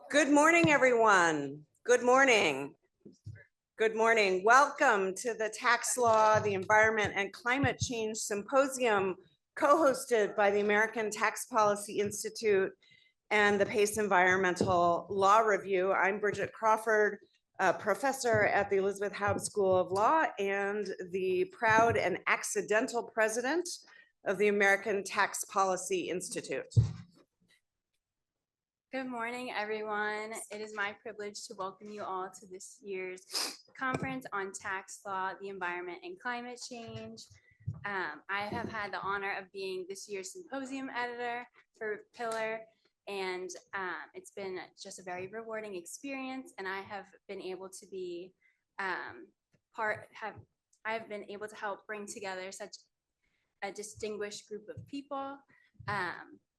Good morning, everyone. Good morning. Good morning. Welcome to the Tax Law, the Environment and Climate Change Symposium, co-hosted by the American Tax Policy Institute and the PACE Environmental Law Review. I'm Bridget Crawford, a professor at the Elisabeth Haub School of Law and the proud and accidental president of the American Tax Policy Institute. Good morning, everyone. It is my privilege to welcome you all to this year's conference on tax law, the environment, and climate change. I have had the honor of being this year's symposium editor for PELR, and it's been just a very rewarding experience. And I have been able to be I've been able to help bring together such a distinguished group of people.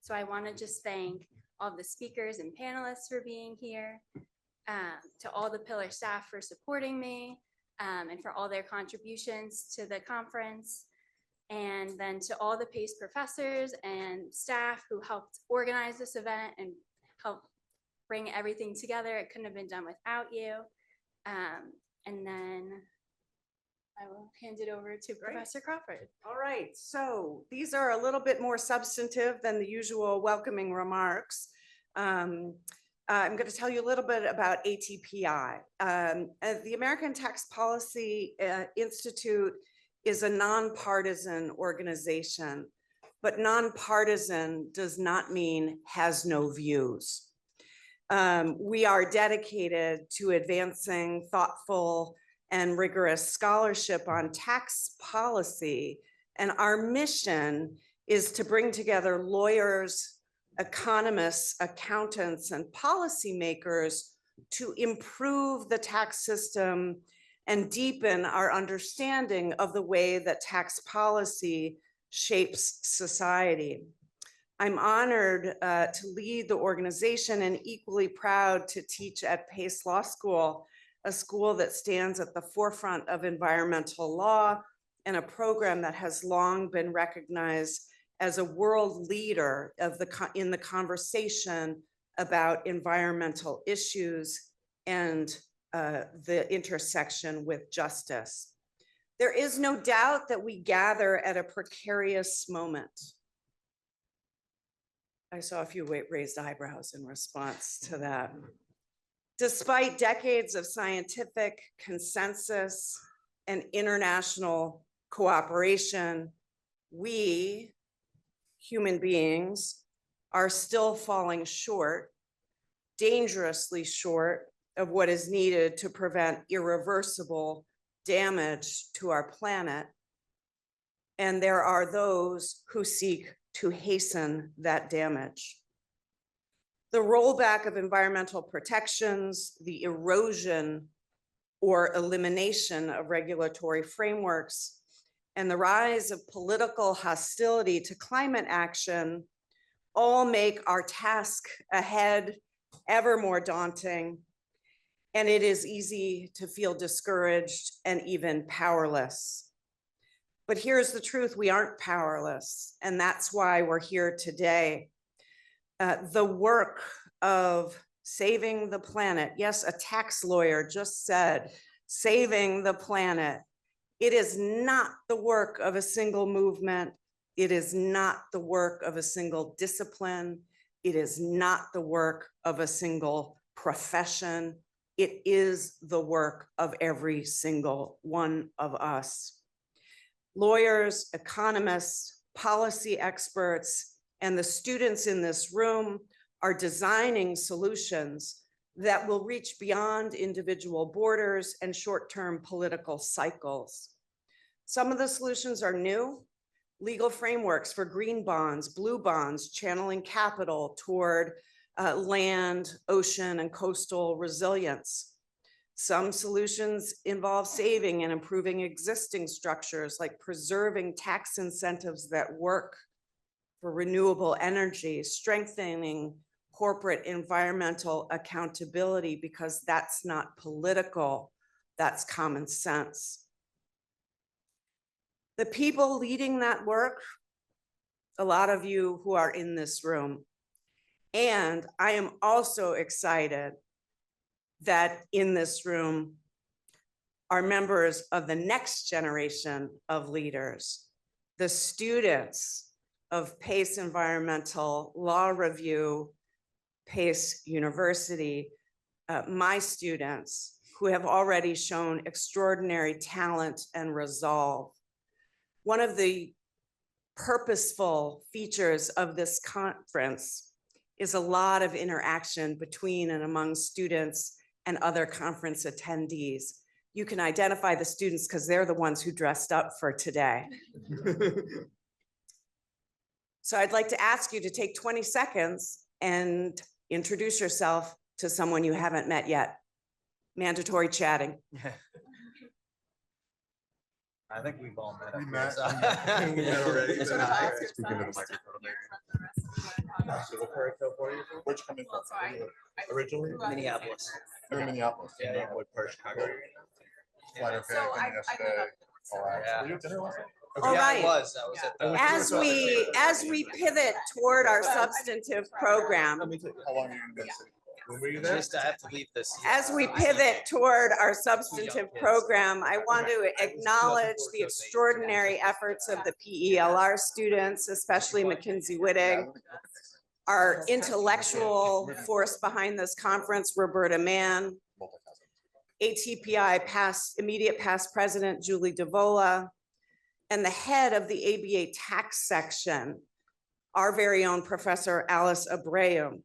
So I want to just thank all the speakers and panelists for being here, to all the PELR staff for supporting me, and for all their contributions to the conference, and then to all the PACE professors and staff who helped organize this event and help bring everything together. It couldn't have been done without you. And then I will hand it over to Professor Crawford. All right, so these are a little bit more substantive than the usual welcoming remarks. I'm going to tell you a little bit about ATPI. The American Tax Policy Institute is a nonpartisan organization, but nonpartisan does not mean has no views. We are dedicated to advancing thoughtful and rigorous scholarship on tax policy. And our mission is to bring together lawyers, economists, accountants, and policymakers to improve the tax system and deepen our understanding of the way that tax policy shapes society. I'm honored to lead the organization and equally proud to teach at PACE Law School, a school that stands at the forefront of environmental law and a program that has long been recognized as a world leader in the conversation about environmental issues and the intersection with justice. There is no doubt that we gather at a precarious moment. I saw a few raised eyebrows in response to that. Despite decades of scientific consensus and international cooperation, we, human beings, are still falling short, dangerously short of what is needed to prevent irreversible damage to our planet. And there are those who seek to hasten that damage. The rollback of environmental protections, the erosion or elimination of regulatory frameworks, and the rise of political hostility to climate action all make our task ahead ever more daunting. And it is easy to feel discouraged and even powerless. But here's the truth, we aren't powerless. And that's why we're here today. The work of saving the planet, yes, a tax lawyer just said, saving the planet. It is not the work of a single movement. It is not the work of a single discipline. It is not the work of a single profession. It is the work of every single one of us. Lawyers, economists, policy experts, and the students in this room are designing solutions that will reach beyond individual borders and short-term political cycles. Some of the solutions are new: legal frameworks for green bonds, blue bonds, channeling capital toward land, ocean, and coastal resilience. Some solutions involve saving and improving existing structures, like preserving tax incentives that work for renewable energy, strengthening corporate environmental accountability, because that's not political, that's common sense. The people leading that work, a lot of you who are in this room, And I am also excited that in this room are members of the next generation of leaders, the students of PACE Environmental Law Review, PACE University, my students who have already shown extraordinary talent and resolve. One of the purposeful features of this conference is a lot of interaction between and among students and other conference attendees. You can identify the students because they're the ones who dressed up for today. So I'd like to ask you to take 20 seconds and introduce yourself to someone you haven't met yet. Mandatory chatting. I think we've all met. We up met. here, We met already. It's Speak not- into the microphone, maybe. So what part of where are you from? Where'd you come in from? Originally? Minneapolis. You're in Minneapolis. Yeah, what part of Chicago? Flight okay, came yesterday. Yeah. Were you at dinner last night? All Yeah, right. I was at the. As we pivot toward our substantive program, How long are you gonna be? When were you there? Just I have to leave this. as we pivot toward our substantive program, I want to acknowledge the extraordinary efforts of the PELR students, especially Mackenzie, Wittig, our intellectual force behind this conference, Roberta Mann, ATPI immediate past president, Julie DeVola, and the head of the ABA tax section, our very own Professor Alice Abreu.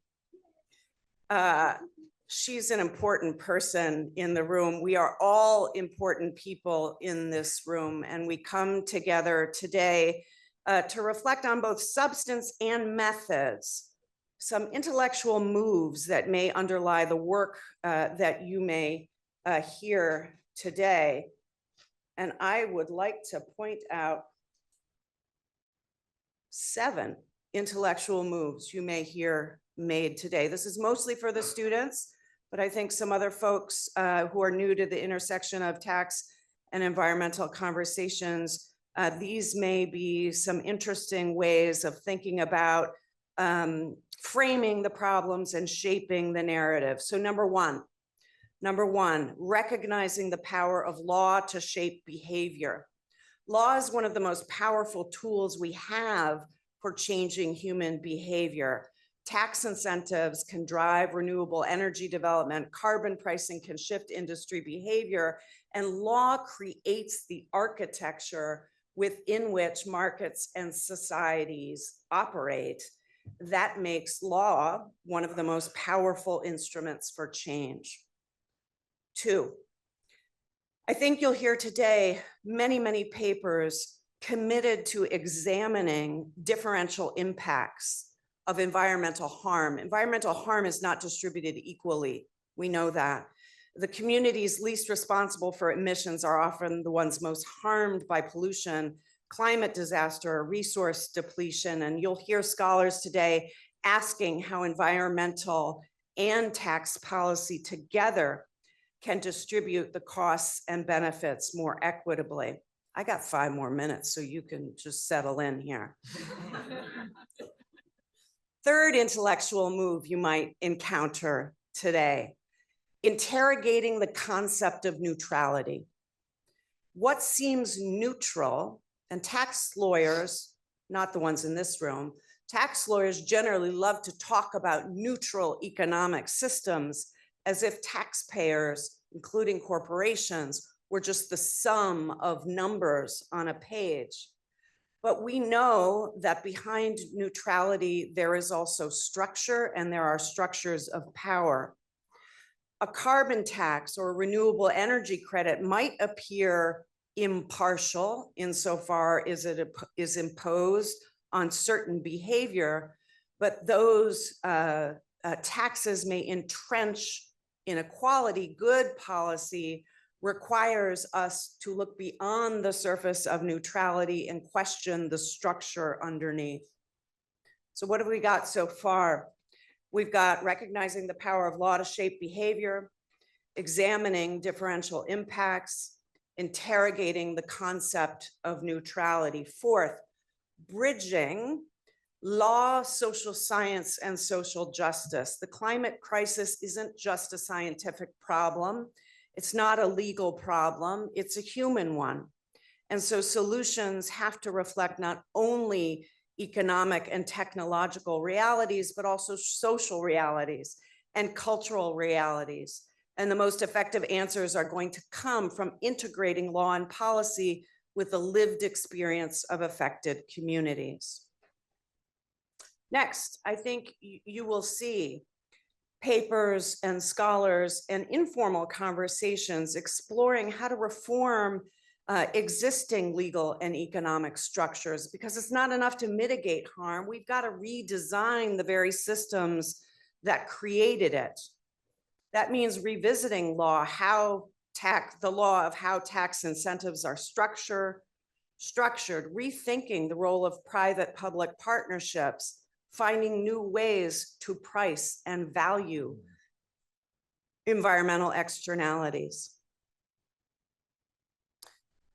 She's an important person in the room. We are all important people in this room, and we come together today to reflect on both substance and methods, some intellectual moves that may underlie the work that you may hear today. And I would like to point out 7 intellectual moves you may hear made today. This is mostly for the students, but I think some other folks who are new to the intersection of tax and environmental conversations, these may be some interesting ways of thinking about framing the problems and shaping the narrative. So number one, recognizing the power of law to shape behavior. Law is one of the most powerful tools we have for changing human behavior. Tax incentives can drive renewable energy development, carbon pricing can shift industry behavior, and law creates the architecture within which markets and societies operate. That makes law one of the most powerful instruments for change. 2, I think you'll hear today many papers committed to examining differential impacts of environmental harm. Environmental harm is not distributed equally. We know that. The communities least responsible for emissions are often the ones most harmed by pollution, climate disaster, resource depletion, and you'll hear scholars today asking how environmental and tax policy together can distribute the costs and benefits more equitably. I got 5 more minutes, so you can just settle in here. 3rd intellectual move you might encounter today, interrogating the concept of neutrality. What seems neutral, and tax lawyers, not the ones in this room, tax lawyers generally love to talk about neutral economic systems as if taxpayers, including corporations, were just the sum of numbers on a page. But we know that behind neutrality, there is also structure, and there are structures of power. A carbon tax or renewable energy credit might appear impartial insofar as it is imposed on certain behavior, but those taxes may entrench inequality. Good policy requires us to look beyond the surface of neutrality and question the structure underneath. So what have we got so far? We've got recognizing the power of law to shape behavior, examining differential impacts, interrogating the concept of neutrality. 4th, bridging law, social science, and social justice. The climate crisis isn't just a scientific problem. It's not a legal problem. It's a human one. And so solutions have to reflect not only economic and technological realities, but also social realities and cultural realities. And the most effective answers are going to come from integrating law and policy with the lived experience of affected communities. Next, I think you will see papers and scholars and informal conversations exploring how to reform existing legal and economic structures, because it's not enough to mitigate harm. We've got to redesign the very systems that created it. That means revisiting law, the law of how tax incentives are structured, rethinking the role of private-public partnerships, finding new ways to price and value environmental externalities.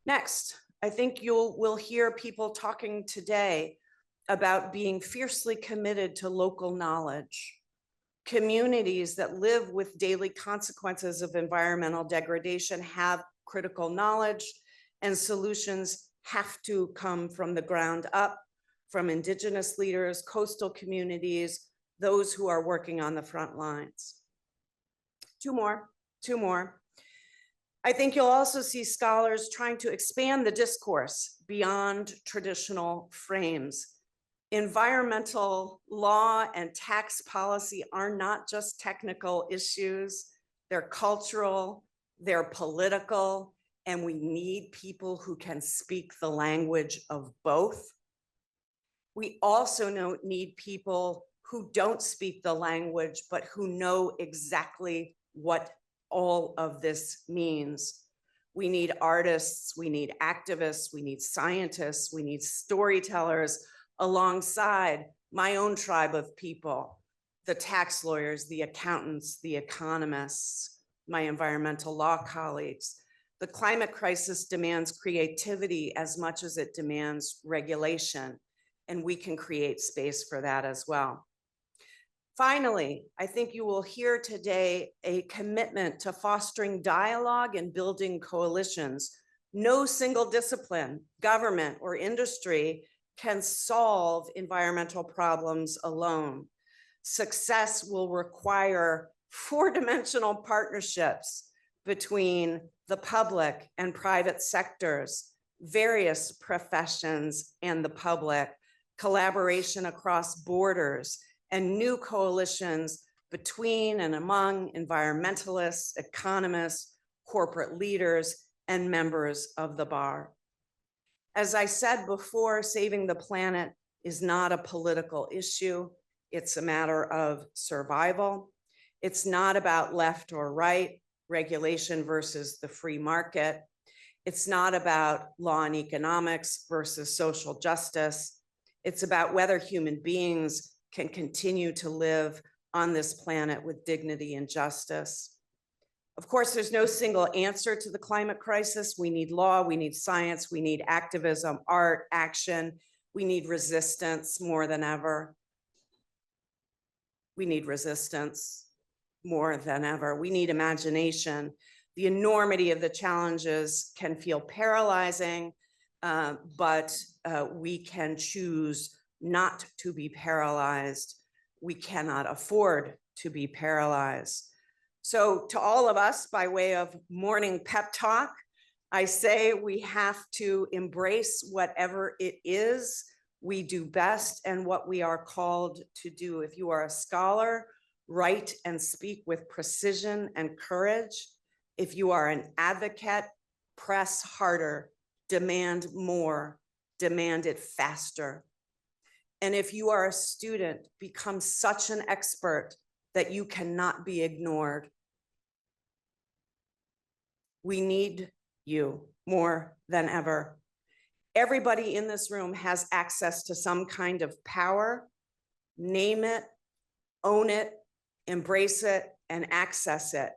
Next, I think we'll hear people talking today about being fiercely committed to local knowledge. Communities that live with daily consequences of environmental degradation have critical knowledge, and solutions have to come from the ground up, from Indigenous leaders, coastal communities, those who are working on the front lines. Two more. I think you'll also see scholars trying to expand the discourse beyond traditional frames. Environmental law and tax policy are not just technical issues, they're cultural, they're political, and we need people who can speak the language of both. We also need people who don't speak the language, but who know exactly what all of this means. We need artists, we need activists, we need scientists, we need storytellers, alongside my own tribe of people, the tax lawyers, the accountants, the economists, my environmental law colleagues. The climate crisis demands creativity as much as it demands regulation, and we can create space for that as well. Finally, I think you will hear today a commitment to fostering dialogue and building coalitions. No single discipline, government, or industry can solve environmental problems alone. Success will require four-dimensional partnerships between the public and private sectors, various professions and the public, collaboration across borders, and new coalitions between and among environmentalists, economists, corporate leaders, and members of the bar. As I said before, saving the planet is not a political issue. It's a matter of survival. It's not about left or right, regulation versus the free market. It's not about law and economics versus social justice. It's about whether human beings can continue to live on this planet with dignity and justice. Of course, there's no single answer to the climate crisis. We need law, we need science, we need activism, art, action. We need resistance more than ever. We need resistance more than ever. We need imagination. The enormity of the challenges can feel paralyzing, but we can choose not to be paralyzed. We cannot afford to be paralyzed. So to all of us, by way of morning pep talk, I say we have to embrace whatever it is we do best and what we are called to do. If you are a scholar, write and speak with precision and courage. If you are an advocate, press harder, demand more, demand it faster. And if you are a student, become such an expert that you cannot be ignored. We need you more than ever. Everybody in this room has access to some kind of power. Name it, own it, embrace it, and access it.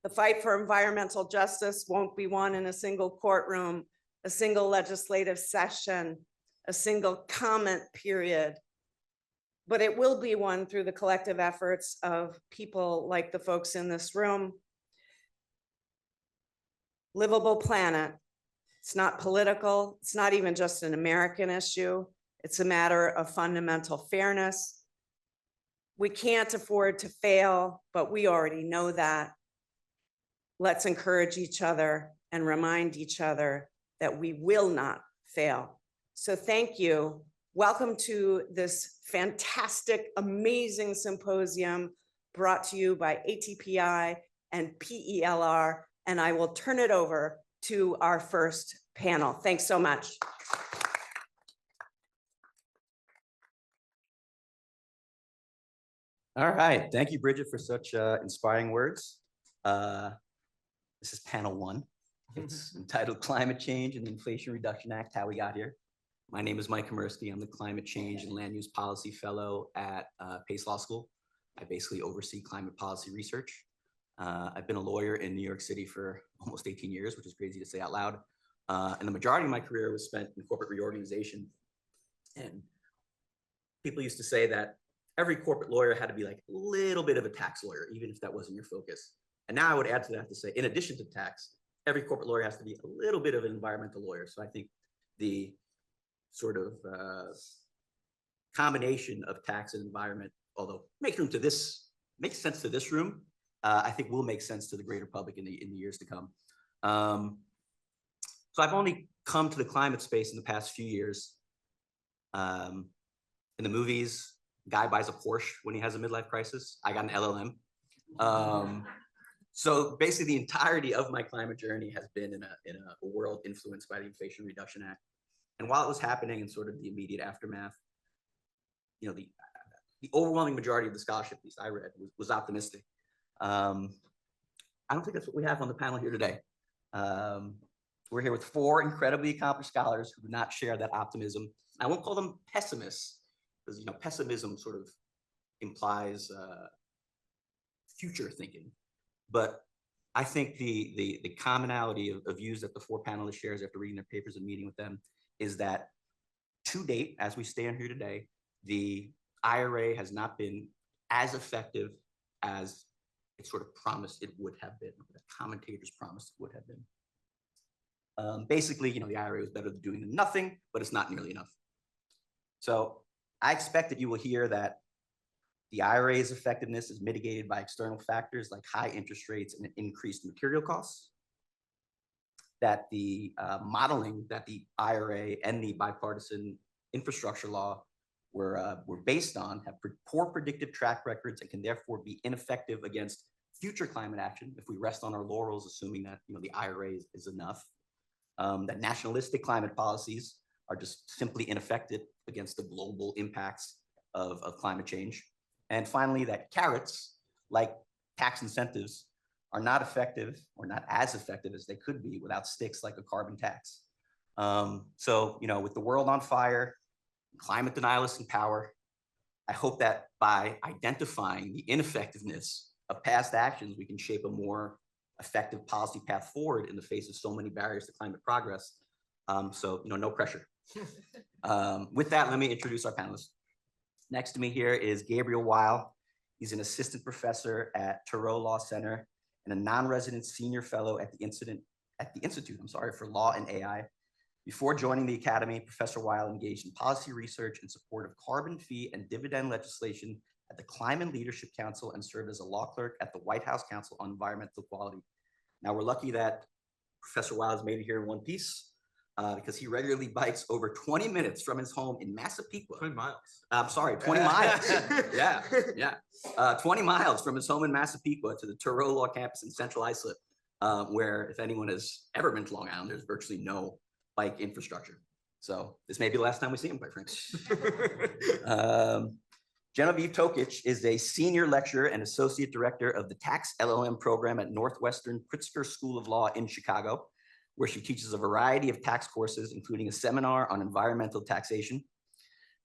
The fight for environmental justice won't be won in a single courtroom, a single legislative session. a single comment period, but it will be one through the collective efforts of people like the folks in this room. Livable planet. It's not political. It's not even just an American issue. It's a matter of fundamental fairness. We can't afford to fail, but we already know that. Let's encourage each other and remind each other that we will not fail. So thank you. Welcome to this fantastic, amazing symposium brought to you by ATPI and PELR. And I will turn it over to our first panel. Thanks so much. All right, thank you, Bridget, for such inspiring words. This is panel one. It's entitled Climate Change and the Inflation Reduction Act, How We Got Here. My name is Mike Komersky. I'm the Climate Change and Land Use Policy Fellow at Pace Law School. I basically oversee climate policy research. I've been a lawyer in New York City for almost 18 years, which is crazy to say out loud. And the majority of my career was spent in corporate reorganization. And people used to say that every corporate lawyer had to be like a little bit of a tax lawyer, even if that wasn't your focus. And now I would add to that to say, in addition to tax, every corporate lawyer has to be a little bit of an environmental lawyer. So I think the sort of combination of tax and environment, although makes sense to this room, I think will make sense to the greater public in the years to come. So I've only come to the climate space in the past few years. In the movies, guy buys a Porsche when he has a midlife crisis. I got an LLM. So basically the entirety of my climate journey has been in a world influenced by the Inflation Reduction Act. And while it was happening in sort of the immediate aftermath, you know, the overwhelming majority of the scholarship, at least I read, was optimistic. I don't think that's what we have on the panel here today. We're here with 4 incredibly accomplished scholars who do not share that optimism. I won't call them pessimists, because you know pessimism sort of implies future thinking. But I think the commonality of views that the 4 panelists shares after reading their papers and meeting with them is that to date, as we stand here today, the IRA has not been as effective as it sort of promised it would have been, the commentators promised it would have been. Basically, you know, the IRA was better than doing nothing, but it's not nearly enough. So I expect that you will hear that the IRA's effectiveness is mitigated by external factors like high interest rates and increased material costs. That the modeling that the IRA and the bipartisan infrastructure law were based on have poor predictive track records and can therefore be ineffective against future climate action if we rest on our laurels, assuming that the IRA is enough. That nationalistic climate policies are just simply ineffective against the global impacts of climate change. And finally, that carrots, like tax incentives, are not effective or not as effective as they could be without sticks like a carbon tax. So, with the world on fire, climate denialists in power, I hope that by identifying the ineffectiveness of past actions, we can shape a more effective policy path forward in the face of so many barriers to climate progress. So, no pressure. With that, let me introduce our panelists. Next to me here is Gabriel Weil. He's an assistant professor at Thoreau Law Center and a non-resident senior fellow at the Institute for Law and AI. Before joining the Academy, Professor Weil engaged in policy research in support of carbon fee and dividend legislation at the Climate Leadership Council and served as a law clerk at the White House Council on Environmental Quality. Now, we're lucky that Professor Weil has made it here in one piece because he regularly bikes over 20 minutes from his home in Massapequa. 20 miles. I'm sorry, 20 miles. Yeah. 20 miles from his home in Massapequa to the Thoreau Law Campus in Central Islip, where if anyone has ever been to Long Island, there's virtually no bike infrastructure. So this may be the last time we see him, quite frankly. Genevieve Tokic is a senior lecturer and associate director of the tax LLM program at Northwestern Pritzker School of Law in Chicago, where she teaches a variety of tax courses, including a seminar on environmental taxation.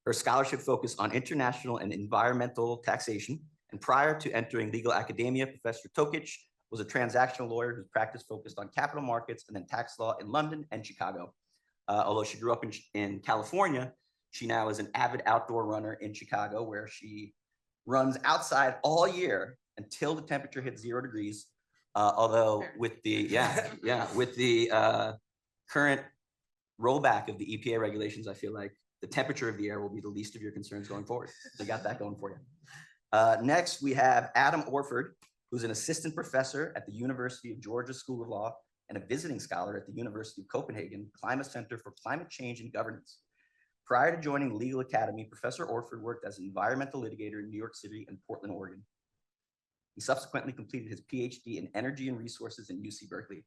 Her scholarship focused on international and environmental taxation. And prior to entering legal academia, Professor Tokic was a transactional lawyer whose practice focused on capital markets and then tax law in London and Chicago. Although she grew up in California, she now is an avid outdoor runner in Chicago, where she runs outside all year until the temperature hits 0 degrees. Although with the current rollback of the EPA regulations, I feel like the temperature of the air will be the least of your concerns going forward. So got that going for you. Next, we have Adam Orford, who's an assistant professor at the University of Georgia School of Law and a visiting scholar at the University of Copenhagen Climate Center for Climate Change and Governance. Prior to joining the Legal Academy, Professor Orford worked as an environmental litigator in New York City and Portland, Oregon. He subsequently completed his PhD in energy and resources in UC Berkeley.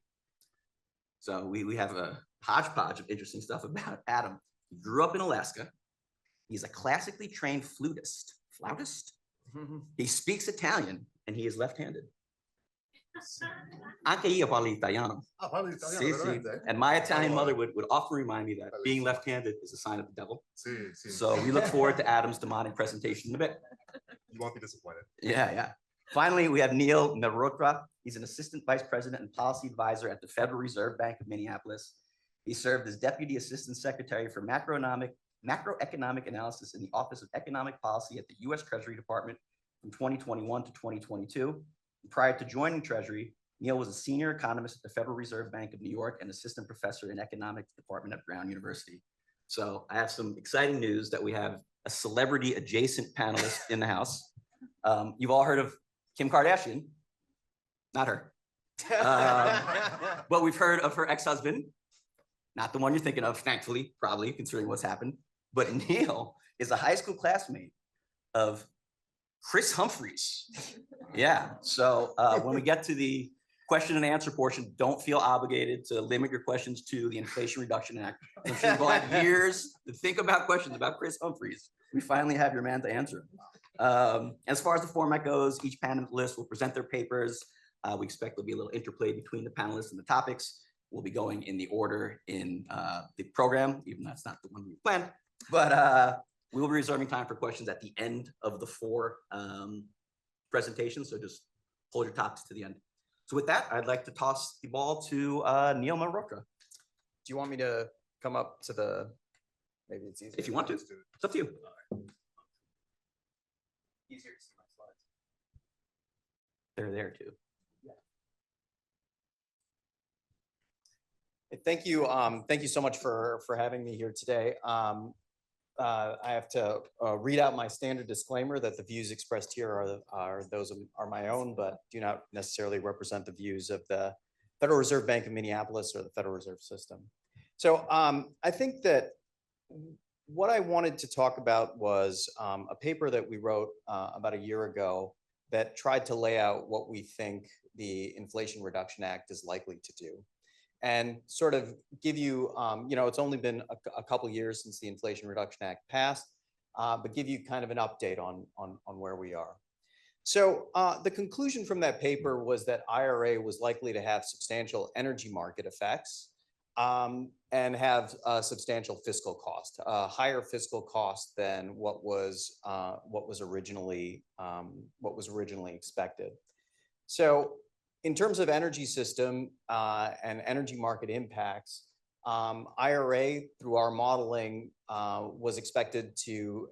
So we have a hodgepodge of interesting stuff about Adam. He grew up in Alaska. He's a classically trained flautist. He speaks Italian and he is left-handed. Anche io parlo italiano. Ah, parli italiano, Sì, sì. veramente? And my Italian Oh, mother would often remind me that being left-handed is a sign of the devil. Sì, sì. So we look forward to Adam's demonic presentation in a bit. You won't be disappointed. Yeah. Finally, we have Neil Melrotra. He's an assistant vice president and policy advisor at the Federal Reserve Bank of Minneapolis. He served as deputy assistant secretary for macroeconomic analysis in the Office of Economic Policy at the U.S. Treasury Department from 2021 to 2022. Prior to joining Treasury, Neil was a senior economist at the Federal Reserve Bank of New York and assistant professor in economics department at Brown University. So I have some exciting news that we have a celebrity adjacent panelist in the house. You've all heard of Kim Kardashian, not her. But we've heard of her ex-husband, not the one you're thinking of, thankfully, probably considering what's happened. But Neil is a high school classmate of Chris Humphreys. Yeah, so when we get to the question and answer portion, don't feel obligated to limit your questions to the Inflation Reduction Act. I'm sure you'll have years to think about questions about Chris Humphreys. We finally have your man to answer them. As far as the format goes, each panelist will present their papers. We expect there'll be a little interplay between the panelists and the topics. We'll be going in the order in the program, even though that's not the one we planned. But we will be reserving time for questions at the end of the 4 presentations. So just hold your topics to the end. So with that, I'd like to toss the ball to Neil Melrotra. Do you want me to come up to the, maybe it's easier. If you want to, it's up to you. Easier to see my slides. They're there too. Thank you. Thank you so much for having me here today. I have to read out my standard disclaimer that the views expressed here are my own, but do not necessarily represent the views of the Federal Reserve Bank of Minneapolis or the Federal Reserve System. So I think that what I wanted to talk about was a paper that we wrote about a year ago that tried to lay out what we think the Inflation Reduction Act is likely to do. And sort of give you, it's only been a couple years since the Inflation Reduction Act passed, but give you kind of an update on where we are. So the conclusion from that paper was that IRA was likely to have substantial energy market effects and have a substantial fiscal cost, a higher fiscal cost than what was originally expected. So in terms of energy system and energy market impacts, IRA, through our modeling, was expected to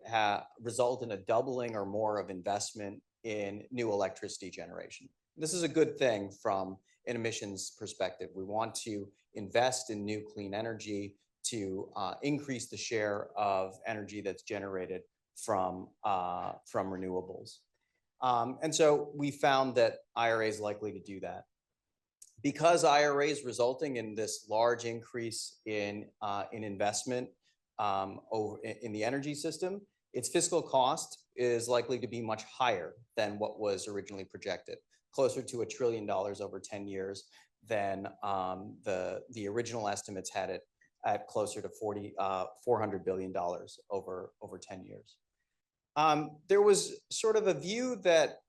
result in a doubling or more of investment in new electricity generation. This is a good thing from an emissions perspective. We want to invest in new clean energy to increase the share of energy that's generated from renewables. And so we found that IRA is likely to do that. Because IRA is resulting in this large increase in investment in the energy system, its fiscal cost is likely to be much higher than what was originally projected, closer to $1 trillion over 10 years than the original estimates had it at closer to $400 billion over 10 years. There was sort of a view that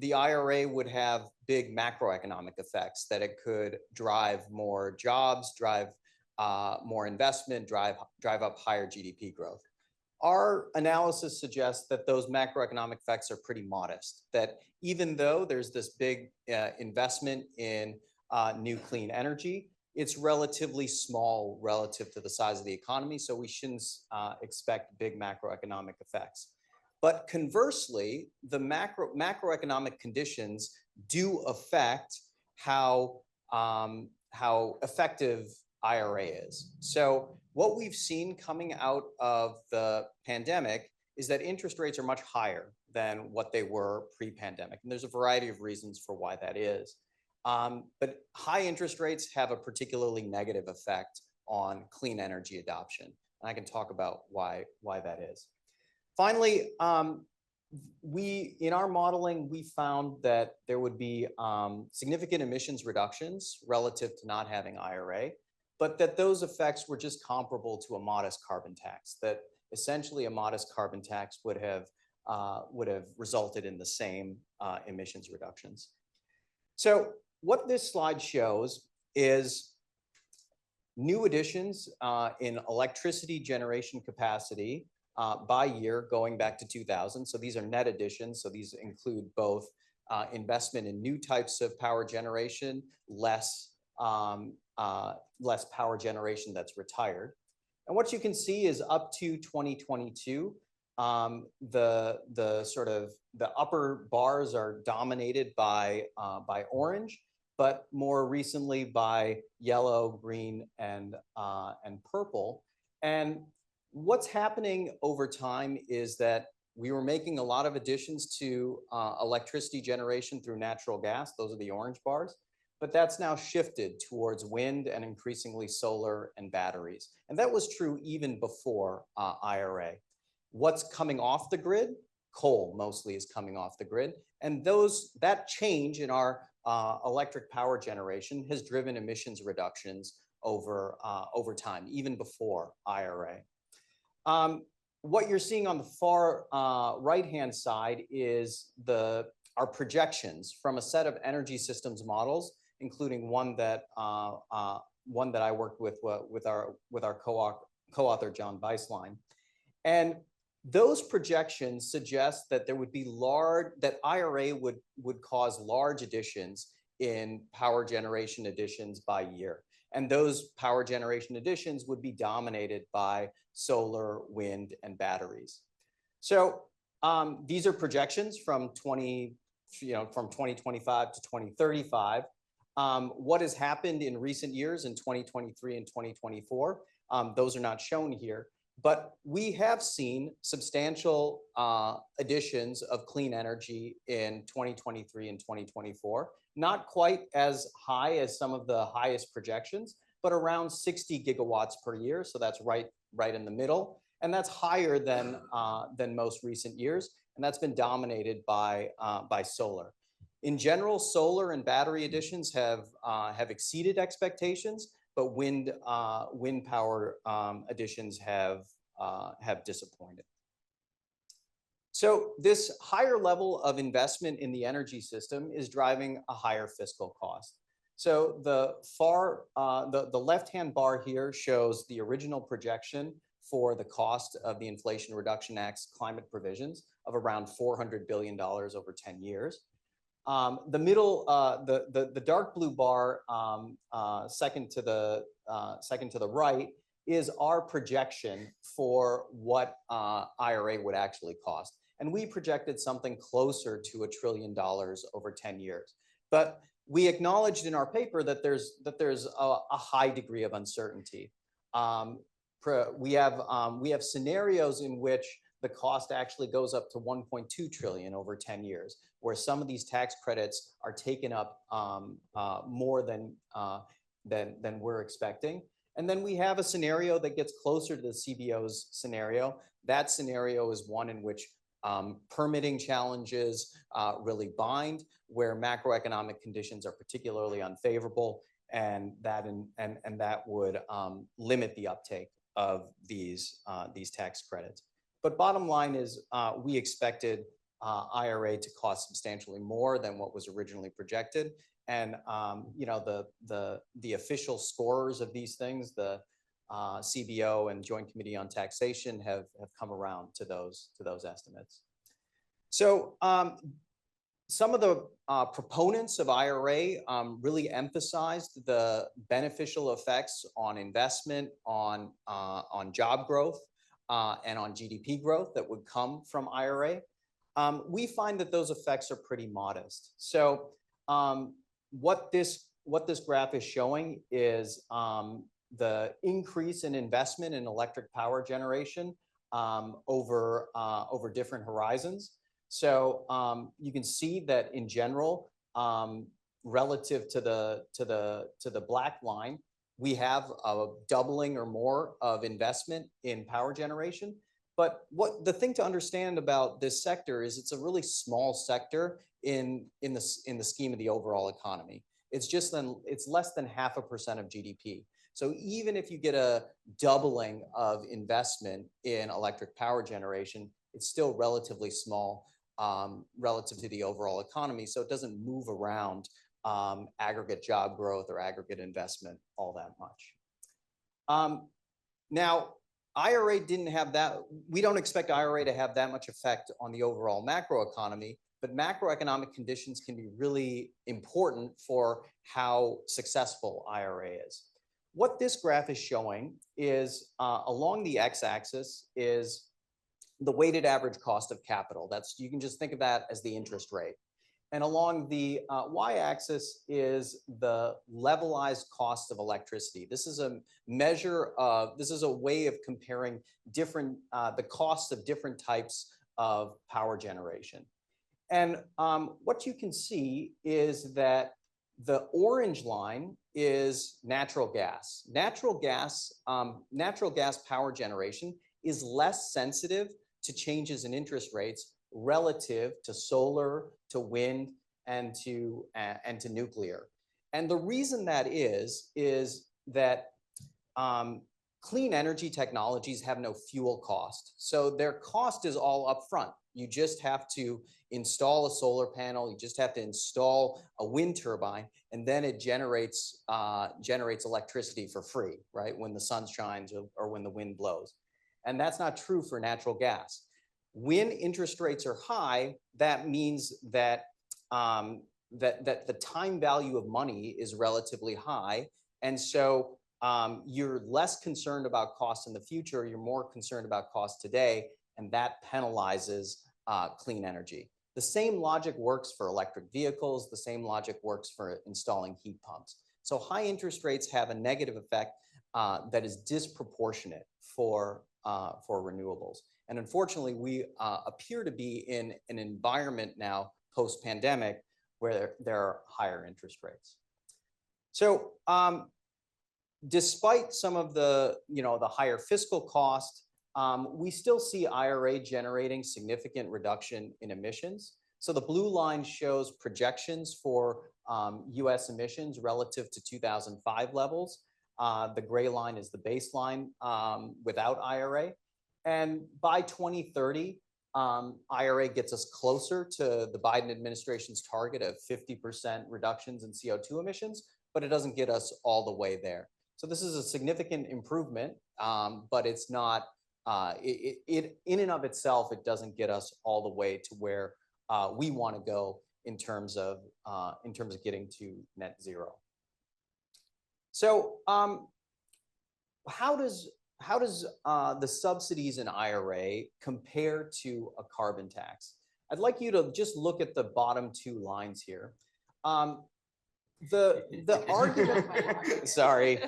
the IRA would have big macroeconomic effects, that it could drive more jobs, drive more investment, drive up higher GDP growth. Our analysis suggests that those macroeconomic effects are pretty modest, that even though there's this big investment in new clean energy, it's relatively small relative to the size of the economy, so we shouldn't expect big macroeconomic effects. But conversely, the macroeconomic conditions do affect how effective IRA is. So what we've seen coming out of the pandemic is that interest rates are much higher than what they were pre-pandemic. And there's a variety of reasons for why that is. But high interest rates have a particularly negative effect on clean energy adoption. And I can talk about why that is. Finally, in our modeling, we found that there would be significant emissions reductions relative to not having IRA, but that those effects were just comparable to a modest carbon tax, that essentially a modest carbon tax would have resulted in the same emissions reductions. So what this slide shows is new additions in electricity generation capacity by year going back to 2000. So these are net additions. So these include both investment in new types of power generation, less power generation that's retired. And what you can see is up to 2022, the upper bars are dominated by orange, but more recently by yellow, green, and purple. And what's happening over time is that we were making a lot of additions to electricity generation through natural gas. Those are the orange bars. But that's now shifted towards wind and increasingly solar and batteries. And that was true even before IRA. What's coming off the grid? Coal mostly is coming off the grid. And that change in our electric power generation has driven emissions reductions over time, even before IRA. What you're seeing on the far right-hand side is our projections from a set of energy systems models, including one that I worked with our co-author John Weisslein. And those projections suggest that there would be that IRA would cause large additions in power generation additions by year. And those power generation additions would be dominated by solar, wind, and batteries. So these are projections from 2025 to 2035. What has happened in recent years in 2023 and 2024, those are not shown here. But we have seen substantial additions of clean energy in 2023 and 2024, not quite as high as some of the highest projections, but around 60 gigawatts per year. So that's right in the middle. And that's higher than most recent years. And that's been dominated by solar. In general, solar and battery additions have exceeded expectations, but wind power additions have disappointed. So this higher level of investment in the energy system is driving a higher fiscal cost. So the left-hand bar here shows the original projection for the cost of the Inflation Reduction Act's climate provisions of around $400 billion over 10 years. The middle, the dark blue bar, second to the right, is our projection for what IRA would actually cost. And we projected something closer to $1 trillion over 10 years. But we acknowledged in our paper that there's a high degree of uncertainty. We have scenarios in which the cost actually goes up to 1.2 trillion over 10 years, where some of these tax credits are taken up more than we're expecting. And then we have a scenario that gets closer to the CBO's scenario. That scenario is one in which permitting challenges really bind, where macroeconomic conditions are particularly unfavorable, and that would limit the uptake of these tax credits. But bottom line is, we expected IRA to cost substantially more than what was originally projected, and the official scorers of these things, the CBO and Joint Committee on Taxation, have come around to those estimates. So some of the proponents of IRA really emphasized the beneficial effects on investment, on job growth, and on GDP growth that would come from IRA. We find that those effects are pretty modest. So what this graph is showing is the increase in investment in electric power generation over different horizons. So you can see that in general, relative to the black line, we have a doubling or more of investment in power generation. But the thing to understand about this sector is it's a really small sector in the scheme of the overall economy. It's less than 0.5% of GDP. So even if you get a doubling of investment in electric power generation, it's still relatively small relative to the overall economy. So it doesn't move around aggregate job growth or aggregate investment all that much. Now, IRA didn't have that. We don't expect IRA to have that much effect on the overall macroeconomy, but macroeconomic conditions can be really important for how successful IRA is. What this graph is showing is along the x-axis is the weighted average cost of capital. You can just think of that as the interest rate. And along the y-axis is the levelized cost of electricity. This is a way of comparing the costs of different types of power generation. And what you can see is that the orange line is natural gas. Natural gas power generation is less sensitive to changes in interest rates relative to solar, to wind, and to nuclear. And the reason that is that clean energy technologies have no fuel cost. So their cost is all upfront. You just have to install a solar panel, you just have to install a wind turbine, and then it generates electricity for free, right? When the sun shines or when the wind blows. And that's not true for natural gas. When interest rates are high, that means that that the time value of money is relatively high. And so you're less concerned about costs in the future, you're more concerned about costs today, and that penalizes clean energy. The same logic works for electric vehicles, the same logic works for installing heat pumps. So high interest rates have a negative effect that is disproportionate for renewables. And unfortunately, we appear to be in an environment now post-pandemic where there are higher interest rates. So despite some of the higher fiscal cost, we still see IRA generating significant reduction in emissions. So the blue line shows projections for US emissions relative to 2005 levels. The gray line is the baseline without IRA. And by 2030, IRA gets us closer to the Biden administration's target of 50% reductions in CO2 emissions, but it doesn't get us all the way there. So this is a significant improvement, but it's not, in and of itself, it doesn't get us all the way to where we want to go in terms of getting to net zero. So how does the subsidies in IRA compare to a carbon tax? I'd like you to just look at the bottom two lines here. The argument, sorry,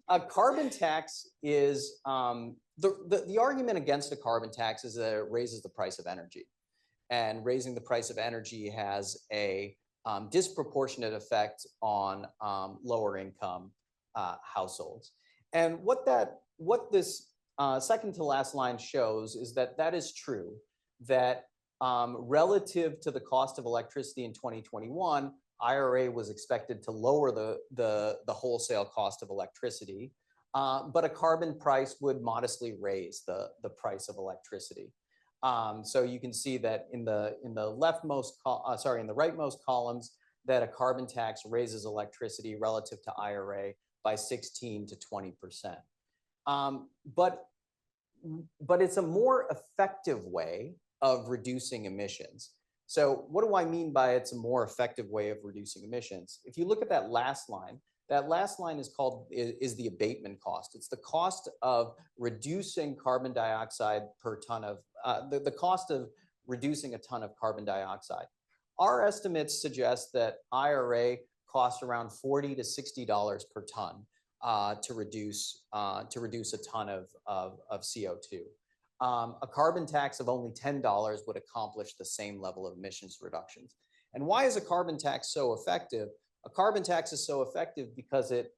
a carbon tax is, the argument against a carbon tax is that it raises the price of energy. And raising the price of energy has a disproportionate effect on lower income households. And what this second to last line shows is that is true, that relative to the cost of electricity in 2021, IRA was expected to lower the wholesale cost of electricity, but a carbon price would modestly raise the price of electricity. So you can see that in the rightmost columns, that a carbon tax raises electricity relative to IRA by 16 to 20%. But it's a more effective way of reducing emissions. So what do I mean by it's a more effective way of reducing emissions? If you look at that last line is the abatement cost. It's the cost of reducing carbon dioxide per ton of, the cost of reducing a ton of carbon dioxide. Our estimates suggest that IRA costs around $40 to $60 per ton to reduce a ton of CO2. A carbon tax of only $10 would accomplish the same level of emissions reductions. And why is a carbon tax so effective? A carbon tax is so effective because it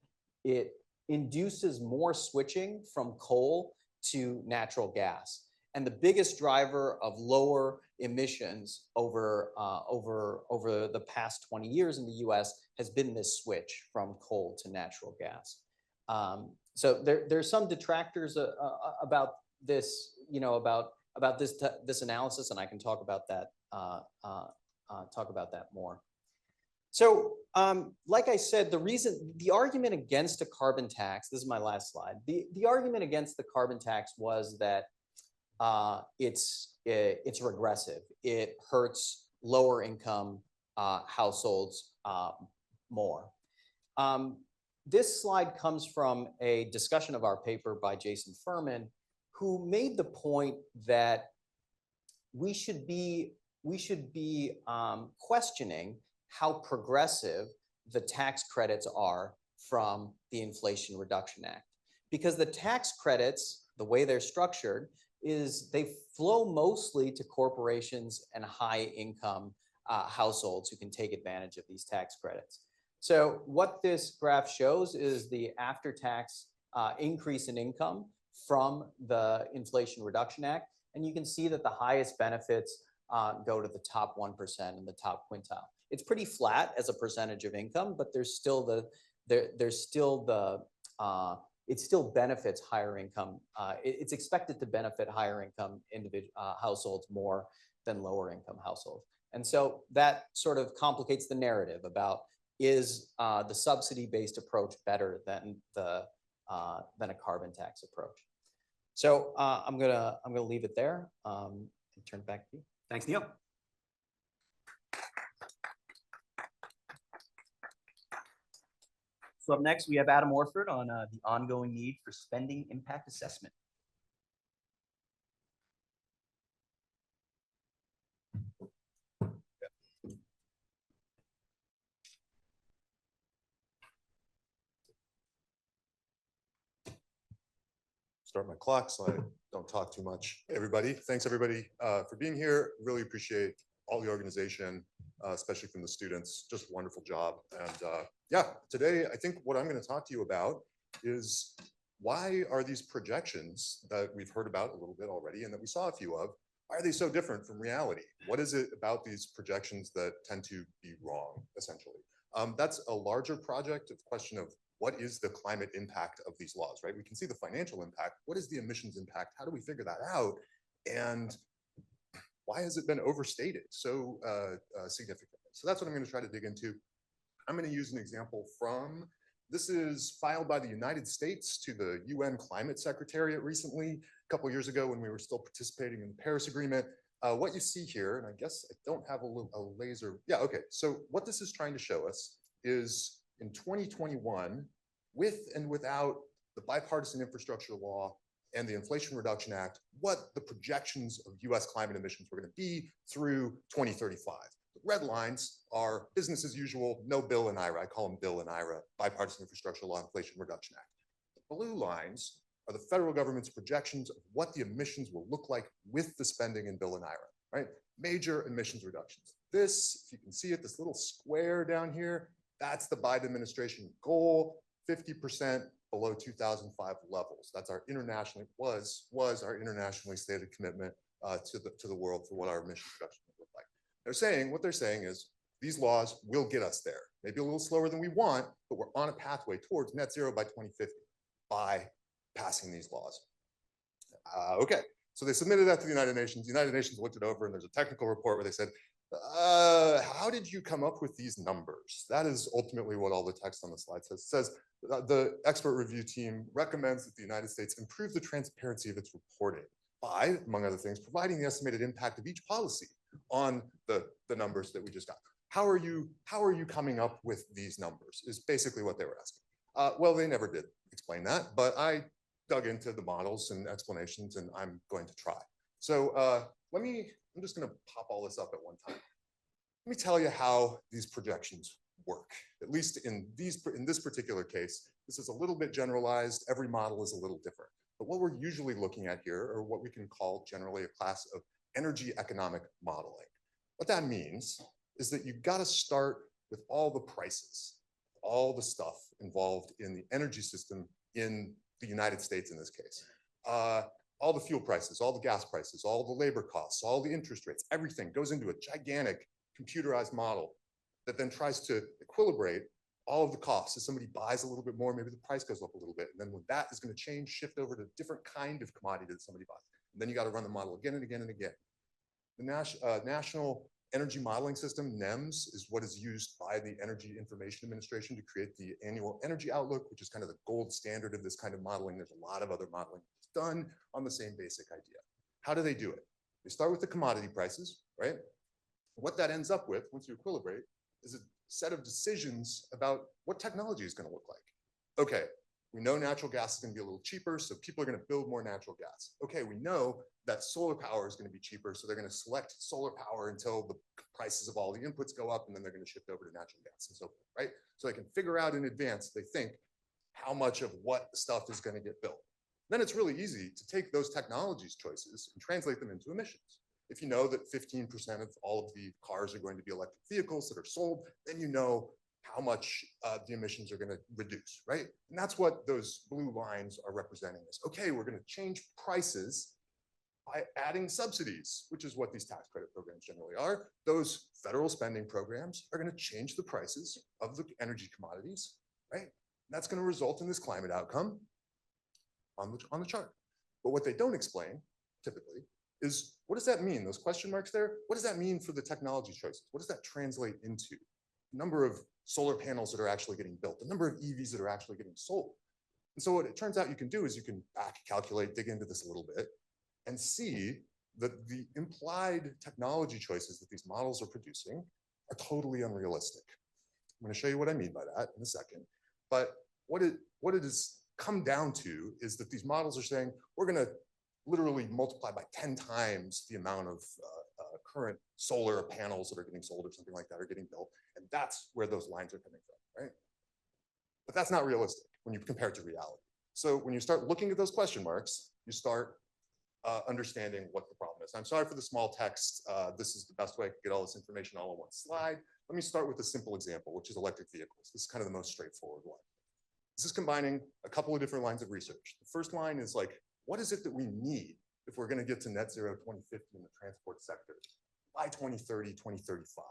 induces more switching from coal to natural gas. And the biggest driver of lower emissions over the past 20 years in the US has been this switch from coal to natural gas. So there's some detractors about this, about this analysis, and I can talk about that more. So, like I said, the argument against a carbon tax, this is my last slide. The argument against the carbon tax was that it's regressive. It hurts lower income households more. This slide comes from a discussion of our paper by Jason Furman, who made the point that we should be questioning how progressive the tax credits are from the Inflation Reduction Act. Because the tax credits, the way they're structured, is they flow mostly to corporations and high income households who can take advantage of these tax credits. So what this graph shows is the after-tax increase in income from the Inflation Reduction Act. And you can see that the highest benefits go to the top 1% and the top quintile. It's pretty flat as a percentage of income, but it still benefits higher income. It's expected to benefit higher income households more than lower income households. And so that sort of complicates the narrative about is the subsidy-based approach better than a carbon tax approach. So I'm gonna leave it there and turn it back to you. Thanks, Neil. So up next, we have Adam Orford on the ongoing need for spending impact assessment. Start my clock so I don't talk too much. Hey, everybody, thanks everybody for being here. Really appreciate all the organization, especially from the students. Just a wonderful job. And yeah, today I think what I'm going to talk to you about is why are these projections that we've heard about a little bit already and that we saw a few of, why are they so different from reality? What is it about these projections that tend to be wrong, essentially? That's a larger project of question of what is the climate impact of these laws, right? We can see the financial impact. What is the emissions impact? How do we figure that out? And why has it been overstated so significantly? So that's what I'm going to try to dig into. I'm going to use an example from, this is filed by the United States to the UN Climate Secretariat recently, a couple of years ago when we were still participating in the Paris Agreement. What you see here, and I guess I don't have a laser. Yeah, okay. So what this is trying to show us is in 2021, with and without the bipartisan infrastructure law and the Inflation Reduction Act, what the projections of US climate emissions were going to be through 2035. The red lines are business as usual, no bill in IRA. I call them bill in IRA, bipartisan infrastructure law, Inflation Reduction Act. The blue lines are the federal government's projections of what the emissions will look like with the spending in bill in IRA, right? Major emissions reductions. This, if you can see it, this little square down here, that's the Biden administration goal, 50% below 2005 levels. That's our internationally, was our internationally stated commitment to the world for what our emission reduction would look like. What they're saying is these laws will get us there. Maybe a little slower than we want, but we're on a pathway towards net zero by 2050 by passing these laws. Okay, so they submitted that to the United Nations. The United Nations looked it over and there's a technical report where they said, how did you come up with these numbers? That is ultimately what all the text on the slide says. It says the expert review team recommends that the United States improve the transparency of its reporting by, among other things, providing the estimated impact of each policy on the numbers that we just got. How are you coming up with these numbers is basically what they were asking. Well, they never did explain that, but I dug into the models and explanations, and I'm going to try. So I'm just going to pop all this up at one time. Let me tell you how these projections work. At least in this particular case, this is a little bit generalized. Every model is a little different. But what we're usually looking at here are what we can call generally a class of energy economic modeling. What that means is that you've got to start with all the prices, all the stuff involved in the energy system in the United States in this case. All the fuel prices, all the gas prices, all the labor costs, all the interest rates, everything goes into a gigantic computerized model that then tries to equilibrate all of the costs. If somebody buys a little bit more, maybe the price goes up a little bit. And then when that is going to change, shift over to a different kind of commodity that somebody buys. And then you got to run the model again and again and again. The National Energy Modeling System, NEMS, is what is used by the Energy Information Administration to create the annual energy outlook, which is kind of the gold standard of this kind of modeling. There's a lot of other modeling that's done on the same basic idea. How do they do it? They start with the commodity prices, right? What that ends up with, once you equilibrate, is a set of decisions about what technology is going to look like. Okay, we know natural gas is going to be a little cheaper, so people are going to build more natural gas. Okay, we know that solar power is going to be cheaper, so they're going to select solar power until the prices of all the inputs go up, and then they're going to shift over to natural gas and so forth, right? So they can figure out in advance, they think, how much of what stuff is going to get built. Then it's really easy to take those technologies choices and translate them into emissions. If you know that 15% of all of the cars are going to be electric vehicles that are sold, then you know how much the emissions are going to reduce, right? And that's what those blue lines are representing is, okay, we're going to change prices by adding subsidies, which is what these tax credit programs generally are. Those federal spending programs are going to change the prices of the energy commodities, right? And that's going to result in this climate outcome on the chart. But what they don't explain, typically, is what does that mean? Those question marks there, what does that mean for the technology choices? What does that translate into? The number of solar panels that are actually getting built, the number of EVs that are actually getting sold. And so what it turns out you can do is you can back calculate, dig into this a little bit, and see that the implied technology choices that these models are producing are totally unrealistic. I'm going to show you what I mean by that in a second. But what it has come down to is that these models are saying, we're going to literally multiply by 10 times the amount of current solar panels that are getting sold or something like that are getting built. And that's where those lines are coming from, right? But that's not realistic when you compare it to reality. So when you start looking at those question marks, you start understanding what the problem is. I'm sorry for the small text. This is the best way I could get all this information all on one slide. Let me start with a simple example, which is electric vehicles. This is kind of the most straightforward one. This is combining a couple of different lines of research. The first line is like, what is it that we need if we're going to get to net zero 2050 in the transport sector by 2030, 2035?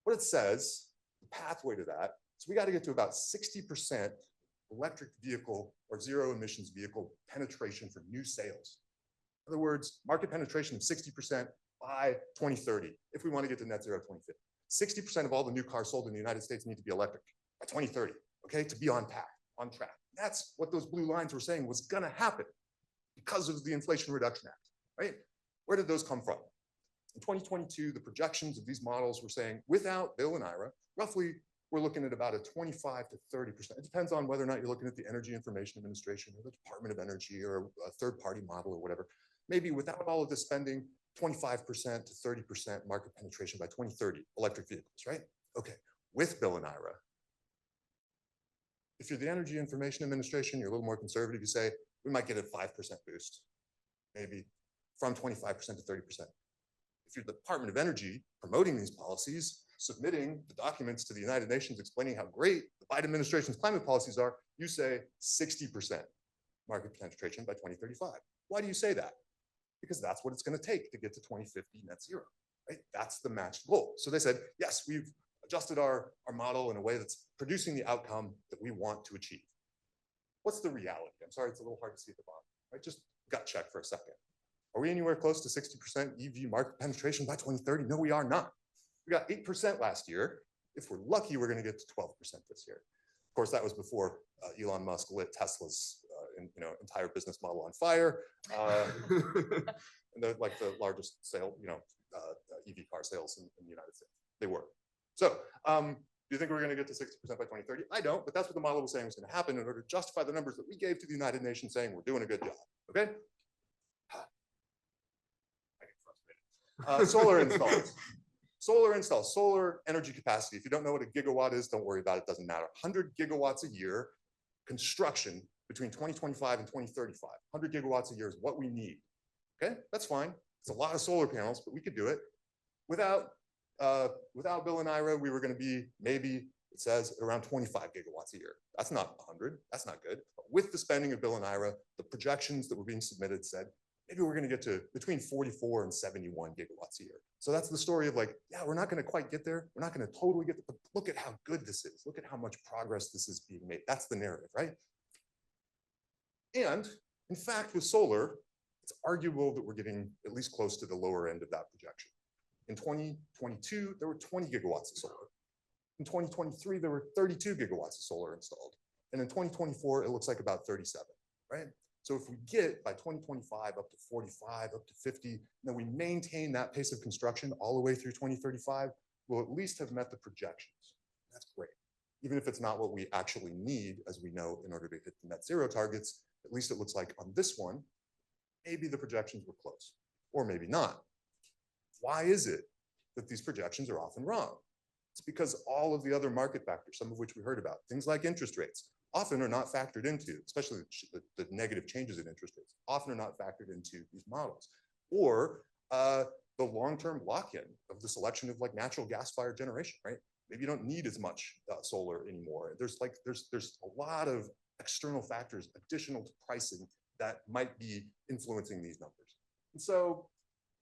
What it says, the pathway to that, is we got to get to about 60% electric vehicle or zero emissions vehicle penetration for new sales. In other words, market penetration of 60% by 2030, if we want to get to net zero 2050. 60% of all the new cars sold in the United States need to be electric by 2030, okay, to be on track. That's what those blue lines were saying was going to happen because of the Inflation Reduction Act, right? Where did those come from? In 2022, the projections of these models were saying, without Bill and Ira, roughly, we're looking at about a 25 to 30%. It depends on whether or not you're looking at the Energy Information Administration or the Department of Energy or a third-party model or whatever. Maybe without all of this spending, 25% to 30% market penetration by 2030, electric vehicles, right? Okay, with Bill and Ira. If you're the Energy Information Administration, you're a little more conservative, you say, we might get a 5% boost, maybe from 25% to 30%. If you're the Department of Energy promoting these policies, submitting the documents to the United Nations explaining how great the Biden administration's climate policies are, you say 60% market penetration by 2035. Why do you say that? Because that's what it's going to take to get to 2050 net zero, right? That's the matched goal. So they said, yes, we've adjusted our model in a way that's producing the outcome that we want to achieve. What's the reality? I'm sorry, it's a little hard to see at the bottom, right? Just gut check for a second. Are we anywhere close to 60% EV market penetration by 2030? No, we are not. We got 8% last year. If we're lucky, we're going to get to 12% this year. Of course, that was before Elon Musk lit Tesla's entire business model on fire. And they're like the largest EV car sales in the United States. They were. So do you think we're going to get to 60% by 2030? I don't, but that's what the model was saying was going to happen in order to justify the numbers that we gave to the United Nations saying we're doing a good job. Okay. I get frustrated. Solar installs. Solar installs, solar energy capacity. If you don't know what a gigawatt is, don't worry about it. Doesn't matter. 100 gigawatts a year construction between 2025 and 2035. 100 gigawatts a year is what we need. Okay, that's fine. It's a lot of solar panels, but we could do it. Without Bill and Ira, we were going to be maybe, it says, around 25 gigawatts a year. That's not 100. That's not good. But with the spending of Bill and Ira, the projections that were being submitted said, maybe we're going to get to between 44 and 71 gigawatts a year. So that's the story of like, yeah, we're not going to quite get there. We're not going to totally get there, but look at how good this is. Look at how much progress this is being made. That's the narrative, right? And in fact, with solar, it's arguable that we're getting at least close to the lower end of that projection. In 2022, there were 20 gigawatts of solar. In 2023, there were 32 gigawatts of solar installed. And in 2024, it looks like about 37, right? So if we get by 2025 up to 45, up to 50, and then we maintain that pace of construction all the way through 2035, we'll at least have met the projections. That's great. Even if it's not what we actually need, as we know, in order to hit the net zero targets, at least it looks like on this one, maybe the projections were close, or maybe not. Why is it that these projections are often wrong? It's because all of the other market factors, some of which we heard about, things like interest rates, often are not factored into, especially the negative changes in interest rates, often are not factored into these models. Or the long-term lock-in of the selection of like natural gas-fired generation, right? Maybe you don't need as much solar anymore. There's a lot of external factors additional to pricing that might be influencing these numbers. And so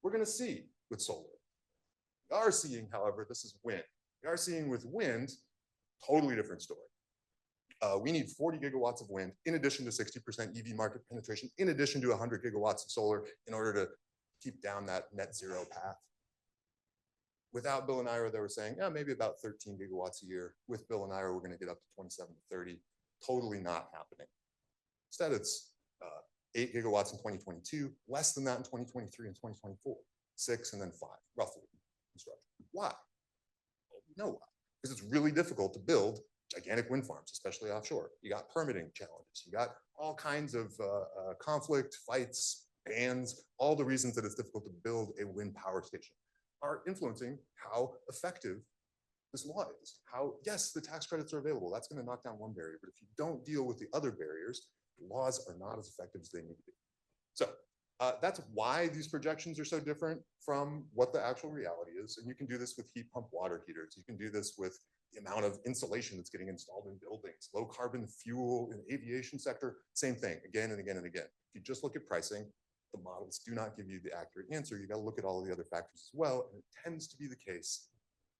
we're going to see with solar. We are seeing, however, this is wind. We are seeing with wind, totally different story. We need 40 gigawatts of wind in addition to 60% EV market penetration, in addition to 100 gigawatts of solar in order to keep down that net zero path. Without Bill and Ira, they were saying, yeah, maybe about 13 gigawatts a year. With Bill and Ira, we're going to get up to 27 to 30. Totally not happening. Instead, it's 8 gigawatts in 2022, less than that in 2023 and 2024, 6 and then 5, roughly. Why? Well, we know why. Because it's really difficult to build gigantic wind farms, especially offshore. You got permitting challenges. You got all kinds of conflict, fights, bans, all the reasons that it's difficult to build a wind power station are influencing how effective this law is. How, yes, the tax credits are available. That's going to knock down one barrier. But if you don't deal with the other barriers, laws are not as effective as they need to be. So that's why these projections are so different from what the actual reality is. And you can do this with heat pump water heaters. You can do this with the amount of insulation that's getting installed in buildings, low carbon fuel in the aviation sector, same thing again and again and again. If you just look at pricing, the models do not give you the accurate answer. You got to look at all of the other factors as well. And it tends to be the case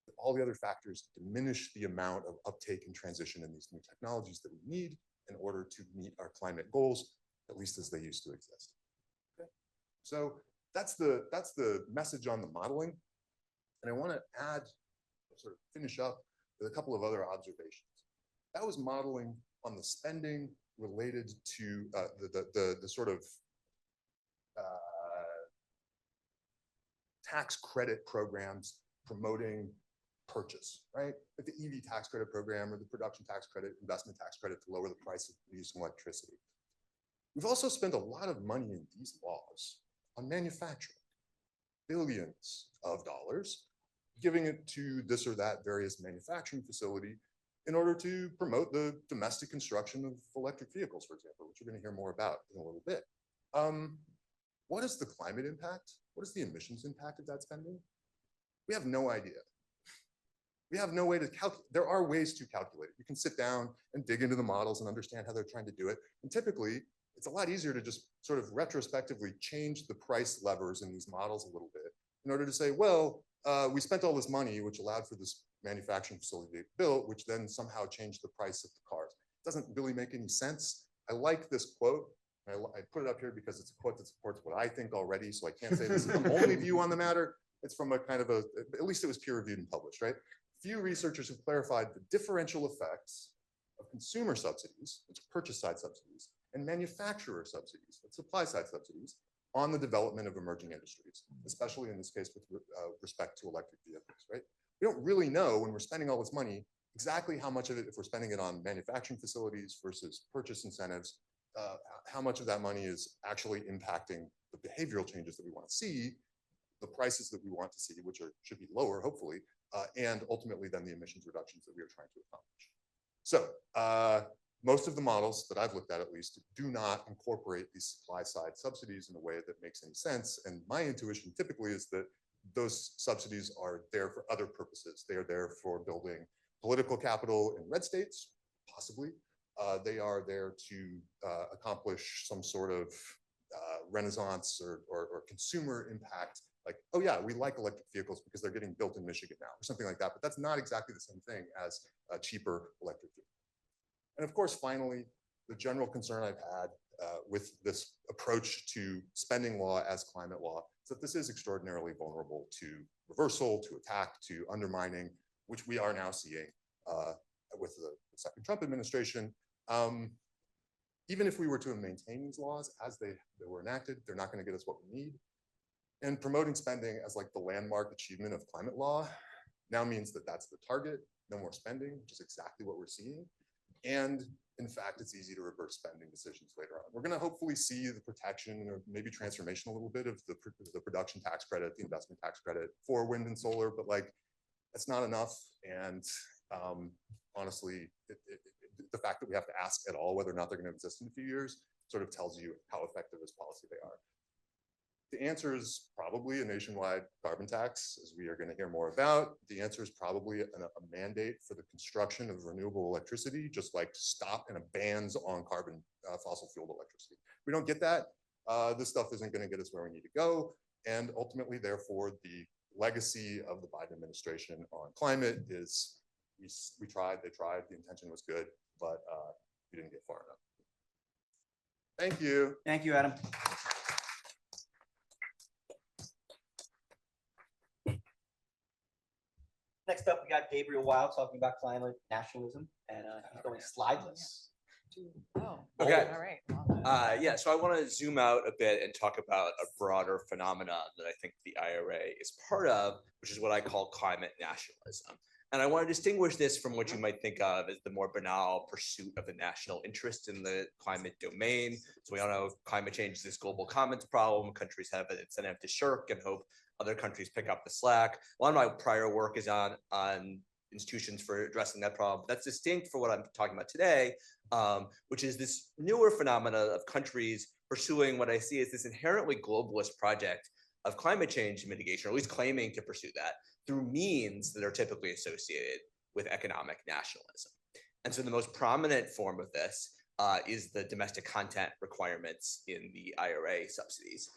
that all the other factors diminish the amount of uptake and transition in these new technologies that we need in order to meet our climate goals, at least as they used to exist. Okay. So that's the message on the modeling. And I want to add, sort of finish up with a couple of other observations. That was modeling on the spending related to the sort of tax credit programs promoting purchase, right? Like the EV tax credit program or the production tax credit, investment tax credit to lower the price of using electricity. We've also spent a lot of money in these laws on manufacturing, billions of dollars, giving it to this or that various manufacturing facility in order to promote the domestic construction of electric vehicles, for example, which we're going to hear more about in a little bit. What is the climate impact? What is the emissions impact of that spending? We have no idea. We have no way to calculate. There are ways to calculate it. You can sit down and dig into the models and understand how they're trying to do it. And typically, it's a lot easier to just sort of retrospectively change the price levers in these models a little bit in order to say, well, we spent all this money, which allowed for this manufacturing facility to be built, which then somehow changed the price of the cars. It doesn't really make any sense. I like this quote. I put it up here because it's a quote that supports what I think already, so I can't say this is the only view on the matter. It's from a kind of a, at least it was peer reviewed and published, right? Few researchers have clarified the differential effects of consumer subsidies, which are purchase side subsidies, and manufacturer subsidies, that's supply side subsidies, on the development of emerging industries, especially in this case with respect to electric vehicles, right? We don't really know when we're spending all this money exactly how much of it, if we're spending it on manufacturing facilities versus purchase incentives, how much of that money is actually impacting the behavioral changes that we want to see, the prices that we want to see, which should be lower, hopefully, and ultimately then the emissions reductions that we are trying to accomplish. So most of the models that I've looked at least do not incorporate these supply side subsidies in a way that makes any sense. And my intuition typically is that those subsidies are there for other purposes. They are there for building political capital in red states, possibly. They are there to accomplish some sort of renaissance or consumer impact. Like, oh yeah, we like electric vehicles because they're getting built in Michigan now, or something like that. But that's not exactly the same thing as a cheaper electric vehicle. And of course, finally, the general concern I've had with this approach to spending law as climate law is that this is extraordinarily vulnerable to reversal, to attack, to undermining, which we are now seeing with the second Trump administration. Even if we were to maintain these laws as they were enacted, they're not going to get us what we need. And promoting spending as like the landmark achievement of climate law now means that that's the target, no more spending, which is exactly what we're seeing. And in fact, it's easy to reverse spending decisions later on. We're going to hopefully see the protection or maybe transformation a little bit of the production tax credit, the investment tax credit for wind and solar, but like that's not enough. And honestly, the fact that we have to ask at all whether or not they're going to exist in a few years sort of tells you how effective as policy they are. The answer is probably a nationwide carbon tax, as we are going to hear more about. The answer is probably a mandate for the construction of renewable electricity, just like stop and a bans on carbon fossil fueled electricity. If we don't get that, this stuff isn't going to get us where we need to go. And ultimately, therefore, the legacy of the Biden administration on climate is we tried, they tried, the intention was good, but we didn't get far enough. Thank you. Thank you, Adam. Next up, we got Gabriel Weil talking about climate nationalism, and he's going slideless. Oh, Okay. all right. Yeah, so I want to zoom out a bit and talk about a broader phenomenon that I think the IRA is part of, which is what I call climate nationalism. And I want to distinguish this from what you might think of as the more banal pursuit of a national interest in the climate domain. So we all know climate change is this global commons problem. Countries have an incentive to shirk and hope other countries pick up the slack. A lot of my prior work is on institutions for addressing that problem. That's distinct for what I'm talking about today, which is this newer phenomena of countries pursuing what I see as this inherently globalist project of climate change mitigation, or at least claiming to pursue that through means that are typically associated with economic nationalism. And so the most prominent form of this is the domestic content requirements in the IRA subsidies.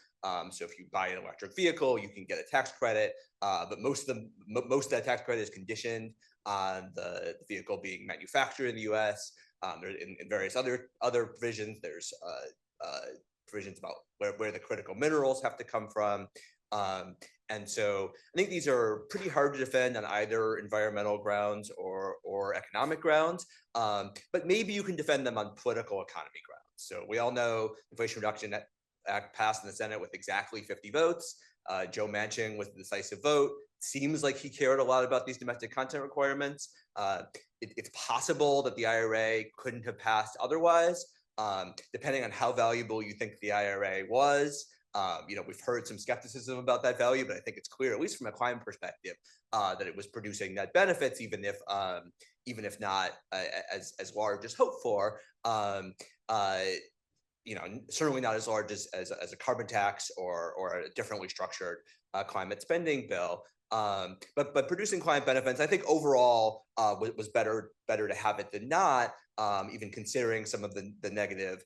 So if you buy an electric vehicle, you can get a tax credit, but most of that tax credit is conditioned on the vehicle being manufactured in the U.S. In various other provisions, there's provisions about where the critical minerals have to come from. And so I think these are pretty hard to defend on either environmental grounds or economic grounds, but maybe you can defend them on political economy grounds. So we all know Inflation Reduction Act passed in the Senate with exactly 50 votes. Joe Manchin with the decisive vote. Seems like he cared a lot about these domestic content requirements. It's possible that the IRA couldn't have passed otherwise, depending on how valuable you think the IRA was. We've heard some skepticism about that value, but I think it's clear, at least from a climate perspective, that it was producing net benefits, even if not as large as hoped for. Certainly not as large as a carbon tax or a differently structured climate spending bill. But producing climate benefits, I think overall was better to have it than not, even considering some of the negative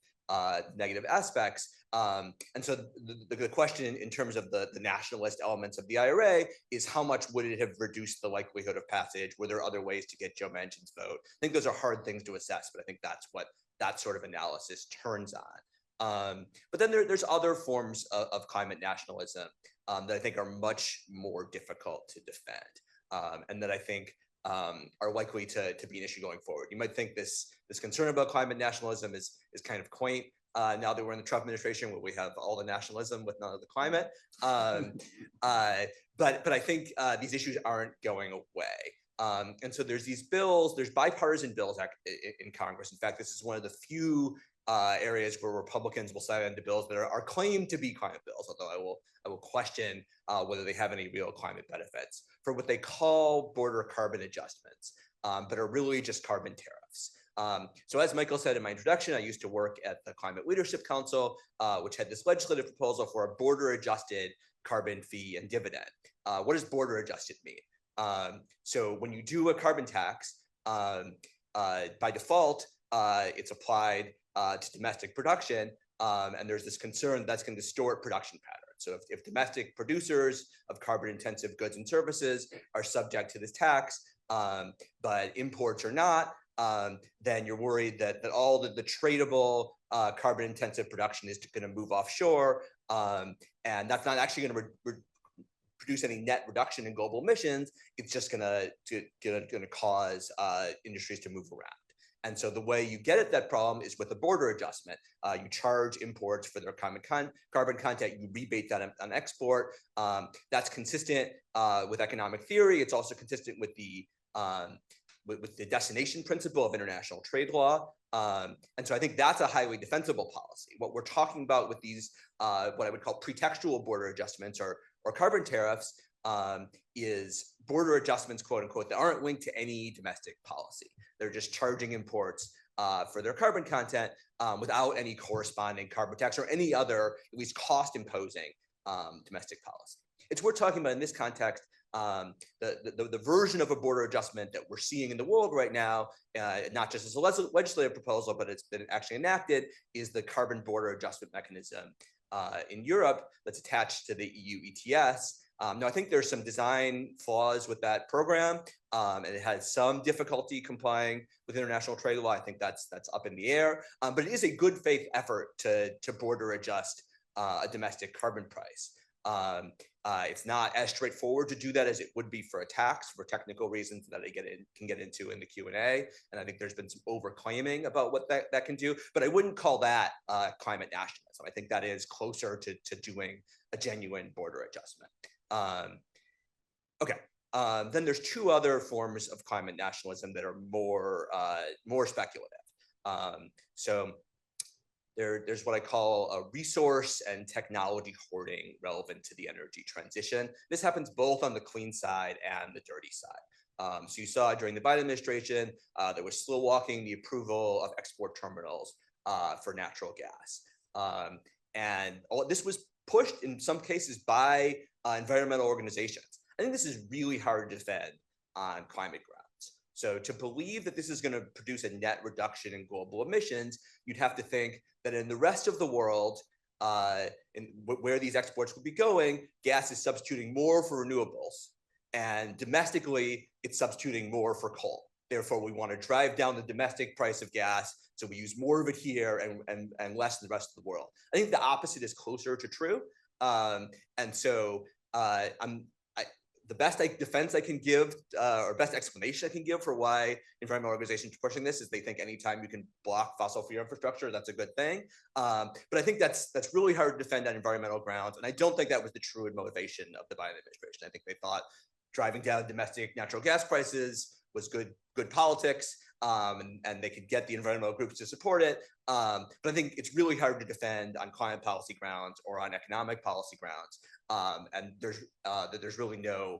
aspects. And so the question in terms of the nationalist elements of the IRA is how much would it have reduced the likelihood of passage? Were there other ways to get Joe Manchin's vote? I think those are hard things to assess, but I think that's what that sort of analysis turns on. But then there's other forms of climate nationalism that I think are much more difficult to defend, and that I think are likely to be an issue going forward. You might think this concern about climate nationalism is kind of quaint, now that we're in the Trump administration where we have all the nationalism with none of the climate. But I think these issues aren't going away. And so there's these bills, there's bipartisan bills in Congress. In fact, this is one of the few areas where Republicans will sign into bills that are claimed to be climate bills, although I will question whether they have any real climate benefits, for what they call border carbon adjustments, but are really just carbon tariffs. So as Michael said in my introduction, I used to work at the Climate Leadership Council, which had this legislative proposal for a border adjusted carbon fee and dividend. What does border adjusted mean? So when you do a carbon tax, by default, it's applied to domestic production, and there's this concern that's going to distort production patterns. So if domestic producers of carbon intensive goods and services are subject to this tax, but imports are not, then you're worried that all the tradable carbon intensive production is going to move offshore, and that's not actually going to produce any net reduction in global emissions. It's just going to cause industries to move around. And so the way you get at that problem is with a border adjustment. You charge imports for their carbon content, you rebate that on export. That's consistent with economic theory. It's also consistent with the destination principle of international trade law. And so I think that's a highly defensible policy. What we're talking about with these, what I would call pretextual border adjustments or carbon tariffs, is border adjustments, quote unquote, that aren't linked to any domestic policy. They're just charging imports for their carbon content without any corresponding carbon tax or any other, at least cost imposing domestic policy. It's worth talking about in this context. The version of a border adjustment that we're seeing in the world right now, not just as a legislative proposal, but it's been actually enacted, is the carbon border adjustment mechanism in Europe that's attached to the EU ETS. Now, I think there's some design flaws with that program, and it has some difficulty complying with international trade law. I think that's up in the air, but it is a good faith effort to border adjust a domestic carbon price. It's not as straightforward to do that as it would be for a tax, for technical reasons that I can get into in the Q&A. And I think there's been some overclaiming about what that can do, but I wouldn't call that climate nationalism. I think that is closer to doing a genuine border adjustment. Then there's two other forms of climate nationalism that are more speculative. So there's what I call a resource and technology hoarding relevant to the energy transition. This happens both on the clean side and the dirty side. So you saw during the Biden administration, there was slow walking the approval of export terminals for natural gas. And this was pushed in some cases by environmental organizations. I think this is really hard to defend on climate grounds. So to believe that this is going to produce a net reduction in global emissions, you'd have to think that in the rest of the world, where these exports would be going, gas is substituting more for renewables. And domestically, it's substituting more for coal. Therefore, we want to drive down the domestic price of gas, so we use more of it here and less in the rest of the world. I think the opposite is closer to true. And so the best defense I can give, or best explanation I can give for why environmental organizations are pushing this is they think anytime you can block fossil fuel infrastructure, that's a good thing. But I think that's really hard to defend on environmental grounds. And I don't think that was the true motivation of the Biden administration. I think they thought driving down domestic natural gas prices was good politics, and they could get the environmental groups to support it. But I think it's really hard to defend on climate policy grounds or on economic policy grounds. And there's really no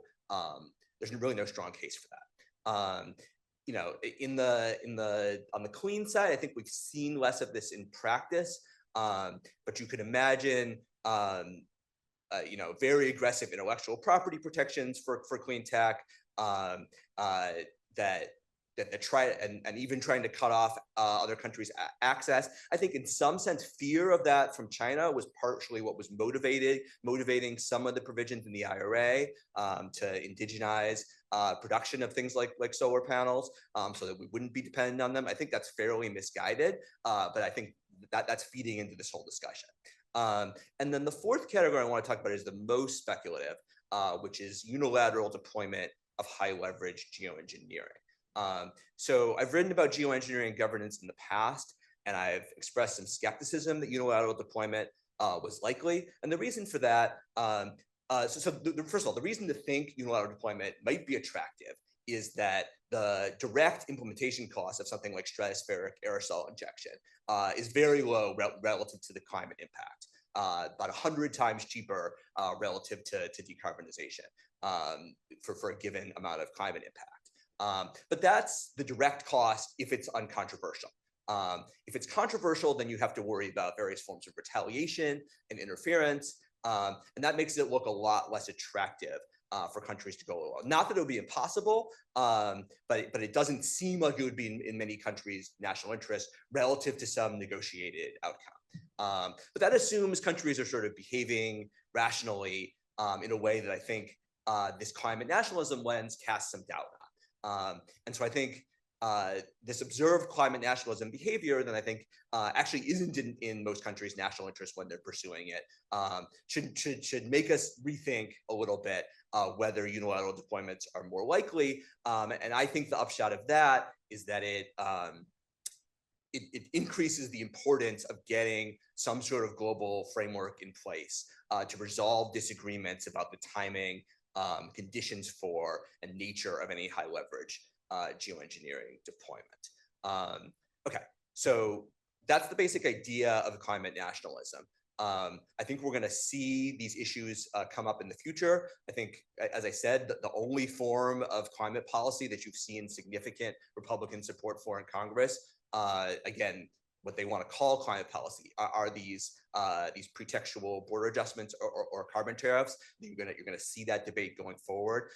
strong case for that. You know, on the clean side, I think we've seen less of this in practice. But you could imagine, you know, very aggressive intellectual property protections for clean tech, that try and even trying to cut off other countries' access. I think in some sense, fear of that from China was partially what was motivating some of the provisions in the IRA to indigenize production of things like solar panels, so that we wouldn't be dependent on them. I think that's fairly misguided, but I think that's feeding into this whole discussion. And then the fourth category I want to talk about is the most speculative, which is unilateral deployment of high leverage geoengineering. So I've written about geoengineering governance in the past, and I've expressed some skepticism that unilateral deployment was likely. And the reason for that, first of all, the reason to think unilateral deployment might be attractive is that the direct implementation cost of something like stratospheric aerosol injection is very low relative to the climate impact, about 100 times cheaper relative to decarbonization for a given amount of climate impact. But that's the direct cost if it's uncontroversial. If it's controversial, then you have to worry about various forms of retaliation and interference, and that makes it look a lot less attractive for countries to go along. Not that it would be impossible, but it doesn't seem like it would be in many countries' national interest relative to some negotiated outcome. But that assumes countries are sort of behaving rationally in a way that I think this climate nationalism lens casts some doubt on. And so I think this observed climate nationalism behavior that I think actually isn't in most countries' national interest when they're pursuing it should make us rethink a little bit whether unilateral deployments are more likely. And I think the upshot of that is that it increases the importance of getting some sort of global framework in place to resolve disagreements about the timing, conditions for, and nature of any high leverage geoengineering deployment. Okay, so that's the basic idea of climate nationalism. I think we're going to see these issues come up in the future. I think, as I said, the only form of climate policy that you've seen significant Republican support for in Congress, again, what they want to call climate policy are these pretextual border adjustments or carbon tariffs. You're gonna see that debate going forward,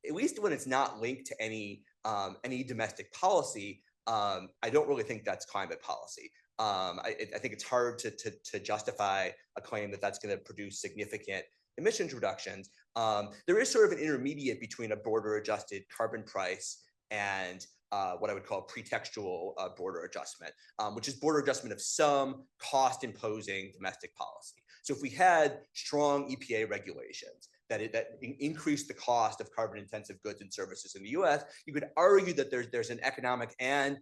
at least when it's not linked to any domestic policy. I don't really think that's climate policy. I think it's hard to justify a claim that that's going to produce significant emissions reductions. There is sort of an intermediate between a border adjusted carbon price and what I would call pretextual border adjustment, which is border adjustment of some cost imposing domestic policy. So if we had strong EPA regulations that increase the cost of carbon intensive goods and services in the US, you could argue that there's an economic and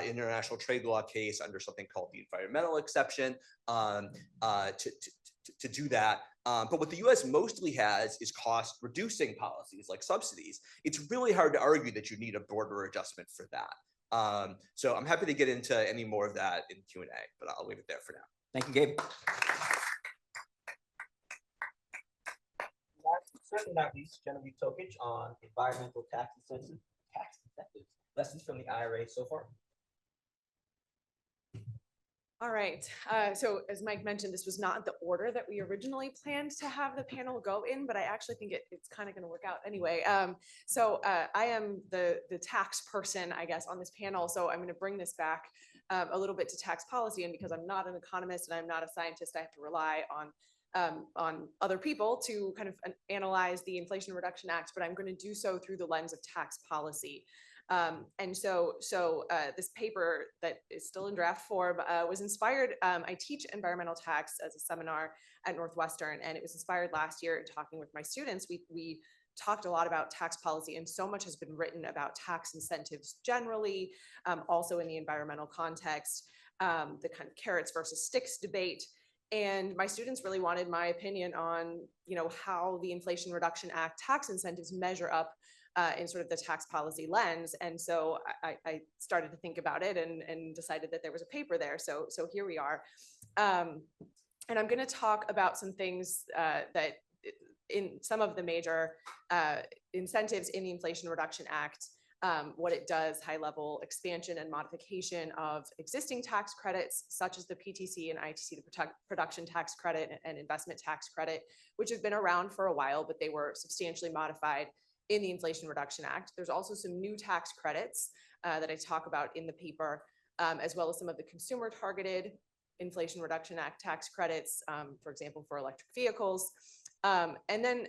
international trade law case under something called the environmental exception to do that. But what the US mostly has is cost reducing policies like subsidies. It's really hard to argue that you need a border adjustment for that. So I'm happy to get into any more of that in Q&A, but I'll leave it there for now. Thank you, Gabe. Certainly not least, Genevieve Tokich on environmental tax incentives, lessons from the IRA so far. All right, so as Mike mentioned, this was not the order that we originally planned to have the panel go in, but I actually think it's kind of going to work out anyway. I am the tax person, I guess, on this panel, so I'm going to bring this back a little bit to tax policy, and because I'm not an economist and I'm not a scientist, I have to rely on other people to kind of analyze the Inflation Reduction Act, but I'm going to do so through the lens of tax policy. This paper that is still in draft form was inspired. I teach environmental tax as a seminar at Northwestern, and it was inspired last year in talking with my students. We talked a lot about tax policy, and so much has been written about tax incentives generally, also in the environmental context, the kind of carrots versus sticks debate. And my students really wanted my opinion on, how the Inflation Reduction Act tax incentives measure up in sort of the tax policy lens. And so I started to think about it and decided that there was a paper there. So here we are. And I'm going to talk about some things that in some of the major incentives in the Inflation Reduction Act, what it does, high level expansion and modification of existing tax credits, such as the PTC and ITC, the production tax credit and investment tax credit, which have been around for a while, but they were substantially modified in the Inflation Reduction Act. There's also some new tax credits that I talk about in the paper, as well as some of the consumer targeted Inflation Reduction Act tax credits, for example, for electric vehicles. And then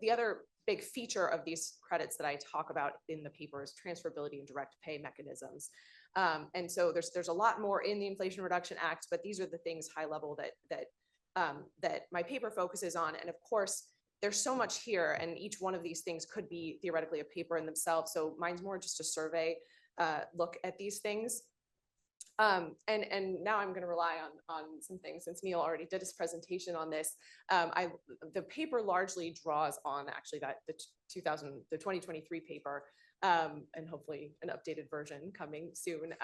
the other big feature of these credits that I talk about in the paper is transferability and direct pay mechanisms. And so there's a lot more in the Inflation Reduction Act, but these are the things high level that my paper focuses on. And of course, there's so much here, and each one of these things could be theoretically a paper in themselves. So mine's more just a survey look at these things. And now I'm going to rely on some things since Neil already did his presentation on this. The paper largely draws on actually the 2023 paper, and hopefully an updated version coming soon.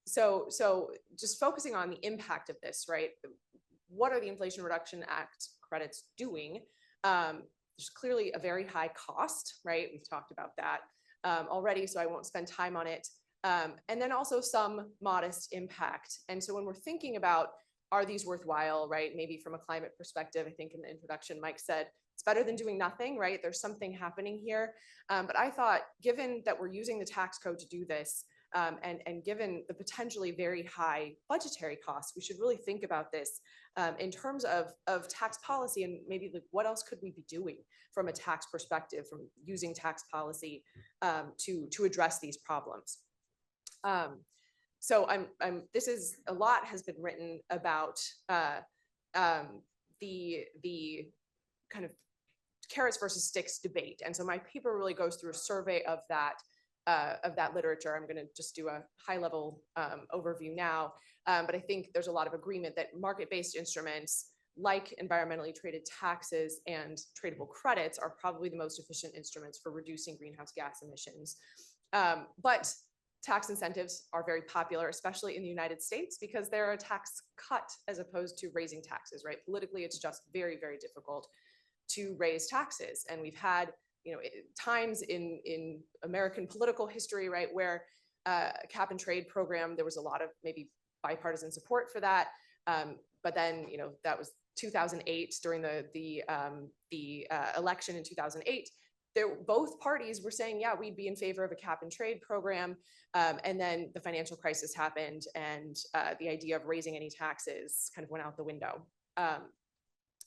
So just focusing on the impact of this, right? What are the Inflation Reduction Act credits doing? There's clearly a very high cost, right? We've talked about that already, so I won't spend time on it. And then also some modest impact. And so when we're thinking about, are these worthwhile, right? Maybe from a climate perspective, I think in the introduction, Mike said, it's better than doing nothing, right? There's something happening here. But I thought, given that we're using the tax code to do this, and given the potentially very high budgetary costs, we should really think about this in terms of tax policy, and maybe like what else could we be doing from a tax perspective, from using tax policy to address these problems. So this is, a lot has been written about the kind of carrots versus sticks debate. And so my paper really goes through a survey of that literature. I'm going to just do a high level overview now. But I think there's a lot of agreement that market-based instruments like environmentally traded taxes and tradable credits are probably the most efficient instruments for reducing greenhouse gas emissions. But tax incentives are very popular, especially in the United States, because they're a tax cut as opposed to raising taxes, right? Politically, it's just very, very difficult to raise taxes. And we've had, times in American political history, right, where cap and trade program, there was a lot of maybe bipartisan support for that. But then, that was 2008 during the election in 2008. Both parties were saying, yeah, we'd be in favor of a cap and trade program. And then the financial crisis happened, and the idea of raising any taxes kind of went out the window.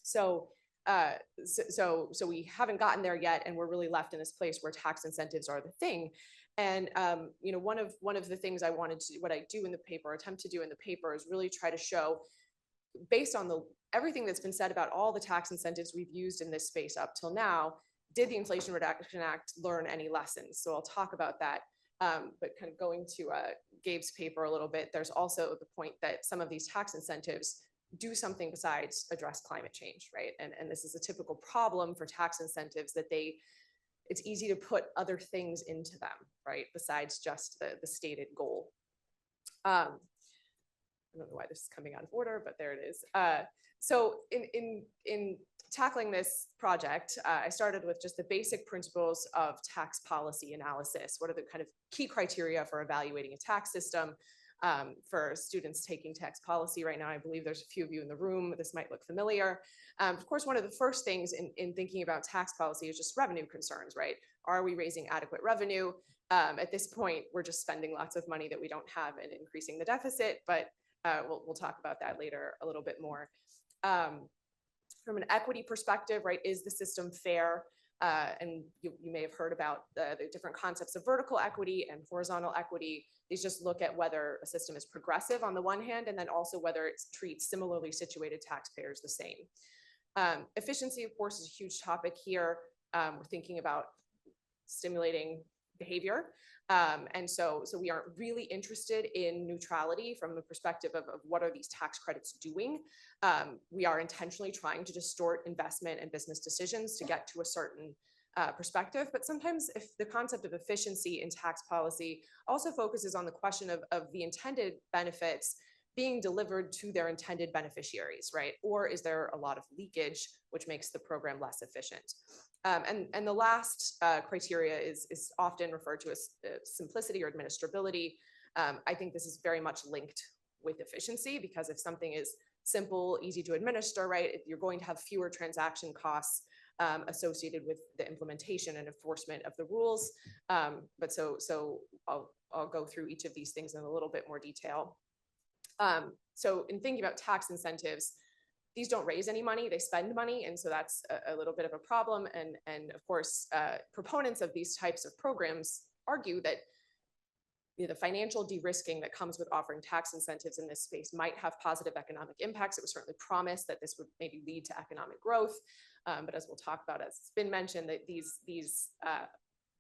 So we haven't gotten there yet, and we're really left in this place where tax incentives are the thing. And one of the things what I do in the paper, attempt to do in the paper, is really try to show, based on everything that's been said about all the tax incentives we've used in this space up till now, did the Inflation Reduction Act learn any lessons? So I'll talk about that. But kind of going to Gabe's paper a little bit, there's also the point that some of these tax incentives do something besides address climate change, right? And this is a typical problem for tax incentives, that it's easy to put other things into them, right? Besides just the stated goal. I don't know why this is coming out of order, but there it is. So in tackling this project, I started with just the basic principles of tax policy analysis. What are the kind of key criteria for evaluating a tax system? For students taking tax policy right now, I believe there's a few of you in the room, this might look familiar. Of course, one of the first things in thinking about tax policy is just revenue concerns, right? Are we raising adequate revenue? At this point, we're just spending lots of money that we don't have and increasing the deficit, but we'll talk about that later a little bit more. From an equity perspective, right, is the system fair? And you may have heard about the different concepts of vertical equity and horizontal equity. These just look at whether a system is progressive on the one hand, and then also whether it treats similarly situated taxpayers the same. Efficiency, of course, is a huge topic here. We're thinking about stimulating behavior. And so we aren't really interested in neutrality from the perspective of what are these tax credits doing. We are intentionally trying to distort investment and business decisions to get to a certain perspective. But sometimes if the concept of efficiency in tax policy also focuses on the question of the intended benefits being delivered to their intended beneficiaries, right? Or is there a lot of leakage, which makes the program less efficient? And the last criteria is often referred to as simplicity or administrability. I think this is very much linked with efficiency, because if something is simple, easy to administer, right, you're going to have fewer transaction costs associated with the implementation and enforcement of the rules. But so I'll go through each of these things in a little bit more detail. So in thinking about tax incentives, these don't raise any money, they spend money. And so that's a little bit of a problem. And of course, proponents of these types of programs argue that the financial de-risking that comes with offering tax incentives in this space might have positive economic impacts. It was certainly promised that this would maybe lead to economic growth. But as we'll talk about, as it's been mentioned, that these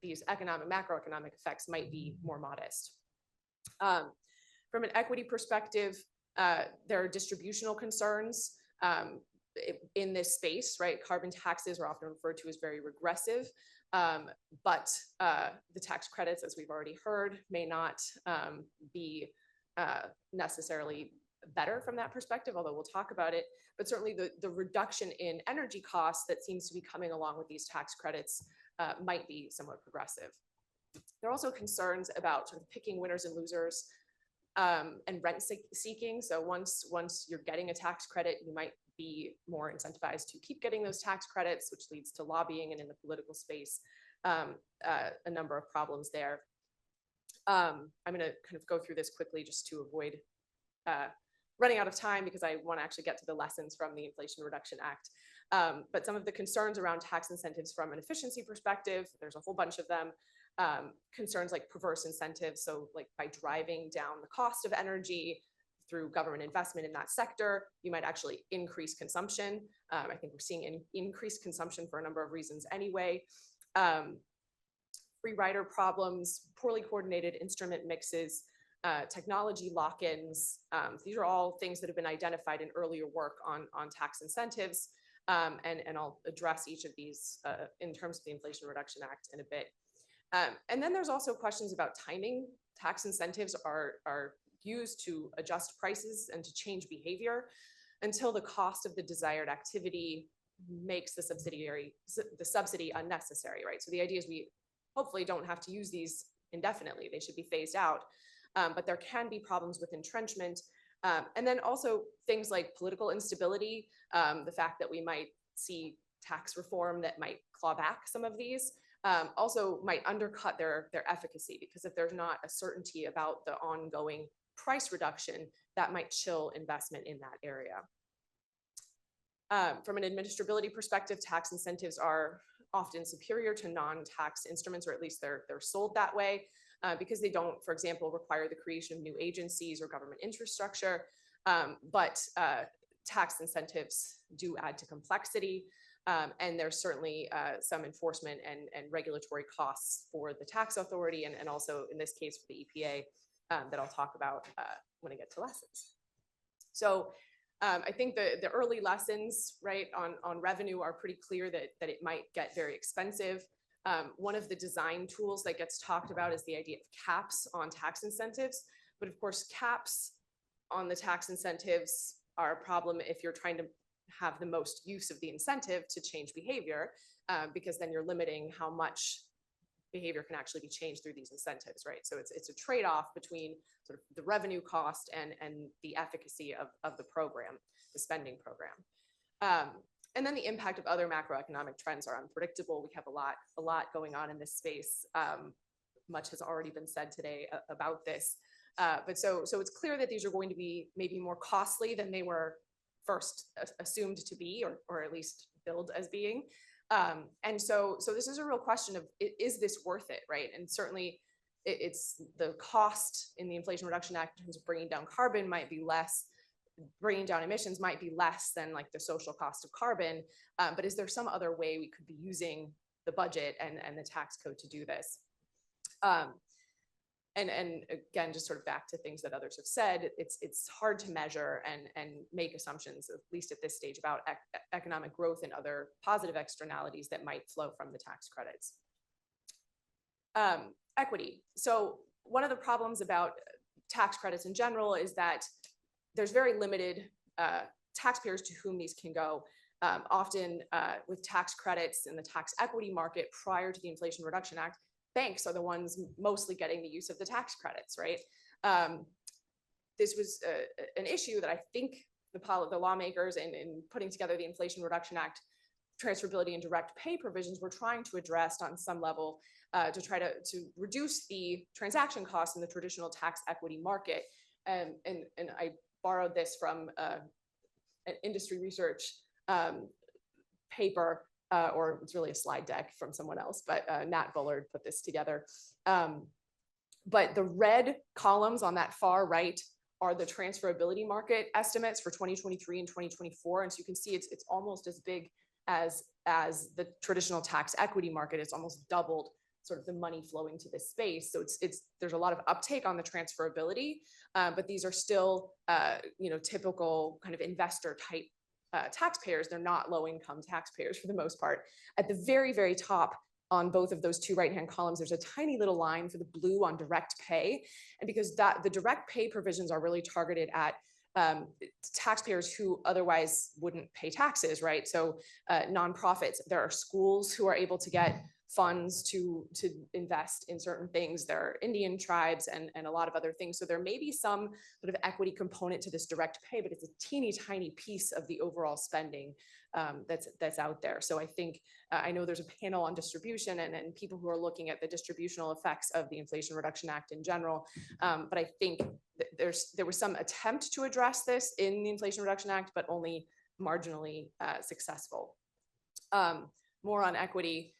macroeconomic effects might be more modest. From From an equity perspective, there are distributional concerns in this space, right? Carbon taxes are often referred to as very regressive, but the tax credits, as we've already heard, may not be necessarily better from that perspective, although we'll talk about it. But certainly the reduction in energy costs that seems to be coming along with these tax credits might be somewhat progressive. There are also concerns about sort of picking winners and losers and rent seeking. So once you're getting a tax credit, you might be more incentivized to keep getting those tax credits, which leads to lobbying, and in the political space, a number of problems there. I'm going to kind of go through this quickly just to avoid running out of time, because I want to actually get to the lessons from the Inflation Reduction Act. But some of the concerns around tax incentives from an efficiency perspective, there's a whole bunch of them. Concerns like perverse incentives. So like by driving down the cost of energy through government investment in that sector, you might actually increase consumption. I think we're seeing an increased consumption for a number of reasons anyway. Free rider problems, poorly coordinated instrument mixes, technology lock-ins. These are all things that have been identified in earlier work on tax incentives. And I'll address each of these in terms of the Inflation Reduction Act in a bit. And then there's also questions about timing. Tax incentives are used to adjust prices and to change behavior until the cost of the desired activity makes the subsidy unnecessary, right? So the idea is we hopefully don't have to use these indefinitely. They should be phased out, but there can be problems with entrenchment. And then also things like political instability, the fact that we might see tax reform that might claw back some of these. Also might undercut their efficacy, because if there's not a certainty about the ongoing price reduction, that might chill investment in that area. From an administrability perspective, tax incentives are often superior to non-tax instruments, or at least they're sold that way, because they don't, for example, require the creation of new agencies or government infrastructure, but tax incentives do add to complexity. And there's certainly some enforcement and regulatory costs for the tax authority, and also in this case for the EPA that I'll talk about when I get to lessons. So I think the early lessons, right, on revenue are pretty clear that it might get very expensive. One of the design tools that gets talked about is the idea of caps on tax incentives. But of course, caps on the tax incentives are a problem if you're trying to have the most use of the incentive to change behavior, because then you're limiting how much behavior can actually be changed through these incentives, right? So it's a trade-off between sort of the revenue cost and the efficacy of the program, the spending program. And then the impact of other macroeconomic trends are unpredictable. We have a lot going on in this space. Much has already been said today about this. But so it's clear that these are going to be maybe more costly than they were first assumed to be, or at least billed as being. And so this is a real question of, is this worth it, right? And certainly it's the cost in the Inflation Reduction Act in terms of bringing down carbon might be less, bringing down emissions might be less than like the social cost of carbon. But is there some other way we could be using the budget and the tax code to do this? And again, just sort of back to things that others have said, it's hard to measure and make assumptions, at least at this stage, about economic growth and other positive externalities that might flow from the tax credits. Equity. So one of the problems about tax credits in general is that there's very limited taxpayers to whom these can go. Often with tax credits in the tax equity market prior to the Inflation Reduction Act, banks are the ones mostly getting the use of the tax credits, right? This was an issue that I think the lawmakers in putting together the Inflation Reduction Act transferability and direct pay provisions were trying to address on some level to try to reduce the transaction costs in the traditional tax equity market. And I borrowed this from an industry research paper, or it's really a slide deck from someone else, but Nat Bullard put this together. But the red columns on that far right are the transferability market estimates for 2023 and 2024. And so you can see it's almost as big as the traditional tax equity market. It's almost doubled sort of the money flowing to this space. So there's a lot of uptake on the transferability, but these are still, typical kind of investor type taxpayers. They're not low income taxpayers for the most part. At the very, very top on both of those two right-hand columns, there's a tiny little line for the blue on direct pay. And because the direct pay provisions are really targeted at taxpayers who otherwise wouldn't pay taxes, right? So nonprofits, there are schools who are able to get funds to invest in certain things. There are Indian tribes and a lot of other things. So there may be some sort of equity component to this direct pay, but it's a teeny tiny piece of the overall spending that's out there. So I think, I know there's a panel on distribution and people who are looking at the distributional effects of the Inflation Reduction Act in general. But I think there was some attempt to address this in the Inflation Reduction Act, but only marginally successful. More on equity.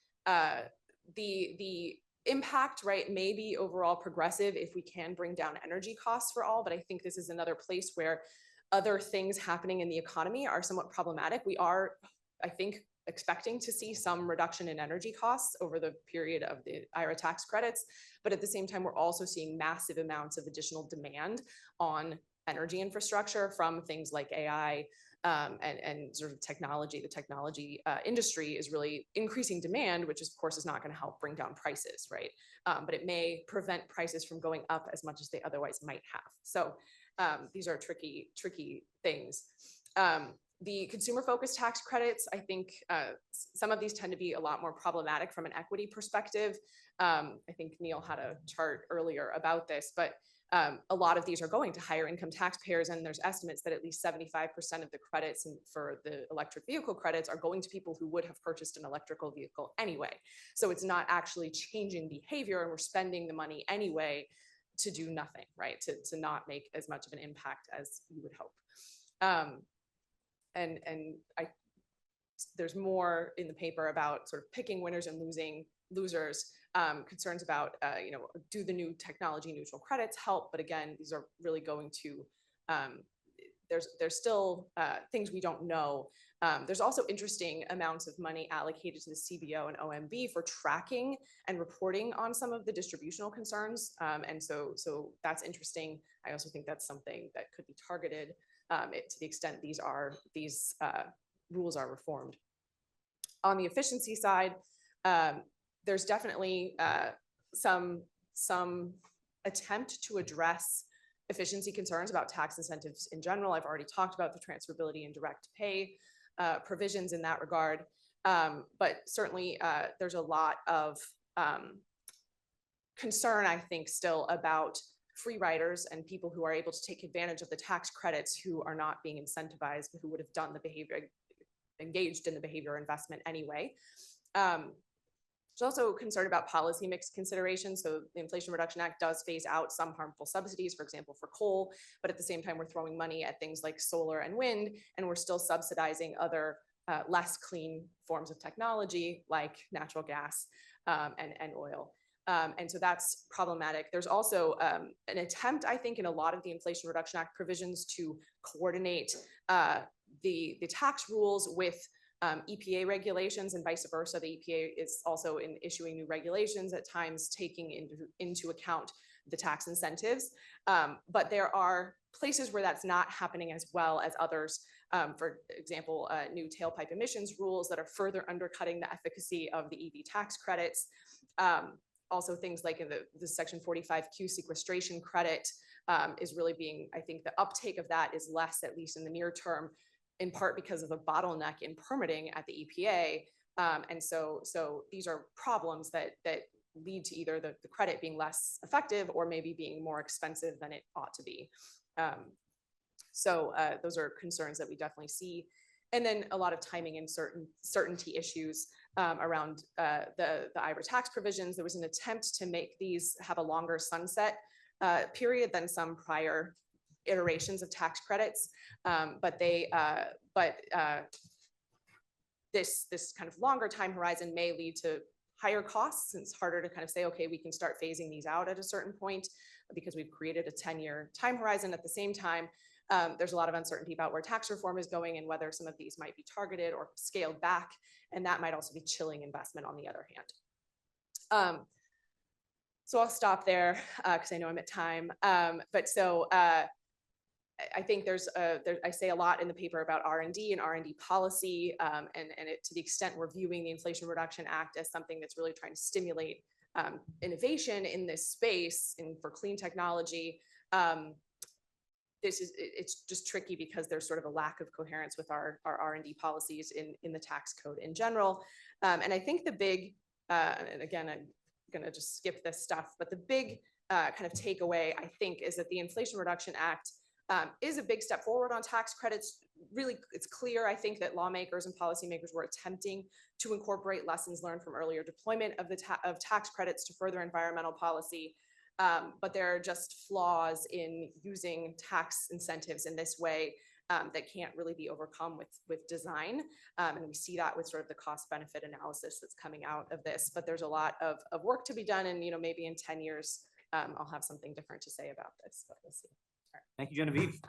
The impact, right, may be overall progressive if we can bring down energy costs for all, but I think this is another place where other things happening in the economy are somewhat problematic. We are, I think, expecting to see some reduction in energy costs over the period of the IRA tax credits, but at the same time, we're also seeing massive amounts of additional demand on energy infrastructure from things like AI, and sort of technology. The technology industry is really increasing demand, which of course is not going to help bring down prices, right? But it may prevent prices from going up as much as they otherwise might have. So these are tricky things. The consumer-focused tax credits, I think some of these tend to be a lot more problematic from an equity perspective. I think Neil had a chart earlier about this, but a lot of these are going to higher income taxpayers, and there's estimates that at least 75% of the credits for the electric vehicle credits are going to people who would have purchased an electrical vehicle anyway. So it's not actually changing behavior, and we're spending the money anyway to do nothing, right? To not make as much of an impact as you would hope. There's more in the paper about sort of picking winners and losers. Concerns about, do the new technology neutral credits help? But again, these are really going to, there's still things we don't know. There's also interesting amounts of money allocated to the CBO and OMB for tracking and reporting on some of the distributional concerns. And so that's interesting. I also think that's something that could be targeted to the extent these rules are reformed. On the efficiency side, there's definitely some attempt to address efficiency concerns about tax incentives in general. I've already talked about the transferability and direct pay provisions in that regard. But certainly there's a lot of concern, I think, still about free riders and people who are able to take advantage of the tax credits who are not being incentivized, but who would have done the behavior, engaged in the behavior investment anyway. There's also concern about policy mix considerations. So the Inflation Reduction Act does phase out some harmful subsidies, for example, for coal, but at the same time, we're throwing money at things like solar and wind, and we're still subsidizing other less clean forms of technology like natural gas and oil. And so that's problematic. There's also an attempt, I think, in a lot of the Inflation Reduction Act provisions to coordinate the tax rules with EPA regulations and vice versa. The EPA is also in issuing new regulations at times taking into account the tax incentives. But there are places where that's not happening as well as others. For example, new tailpipe emissions rules that are further undercutting the efficacy of the EV tax credits. Also things like in the Section 45Q sequestration credit is really being, I think the uptake of that is less, at least in the near term, in part because of a bottleneck in permitting at the EPA. And so these are problems that lead to either the credit being less effective or maybe being more expensive than it ought to be. Those are concerns that we definitely see. And then a lot of timing and certainty issues around the IRA tax provisions. There was an attempt to make these have a longer sunset period than some prior iterations of tax credits, but this kind of longer time horizon may lead to higher costs. It's harder to kind of say, okay, we can start phasing these out at a certain point because we've created a 10-year time horizon. At the same time, there's a lot of uncertainty about where tax reform is going and whether some of these might be targeted or scaled back, and that might also be chilling investment on the other hand. So I'll stop there because I know I'm at time. I think I say a lot in the paper about R&D and R&D policy, and to the extent we're viewing the Inflation Reduction Act as something that's really trying to stimulate innovation in this space and for clean technology. It's just tricky because there's sort of a lack of coherence with our R&D policies in the tax code in general. And I think the big, and again, I'm gonna just skip this stuff, but the big kind of takeaway, I think, is that the Inflation Reduction Act is a big step forward on tax credits. Really, it's clear, I think, that lawmakers and policymakers were attempting to incorporate lessons learned from earlier deployment of tax credits to further environmental policy. But there are just flaws in using tax incentives in this way that can't really be overcome with design. And we see that with sort of the cost benefit analysis that's coming out of this. But there's a lot of work to be done, and maybe in 10 years, I'll have something different to say about this, but we'll see. Thank you, Genevieve.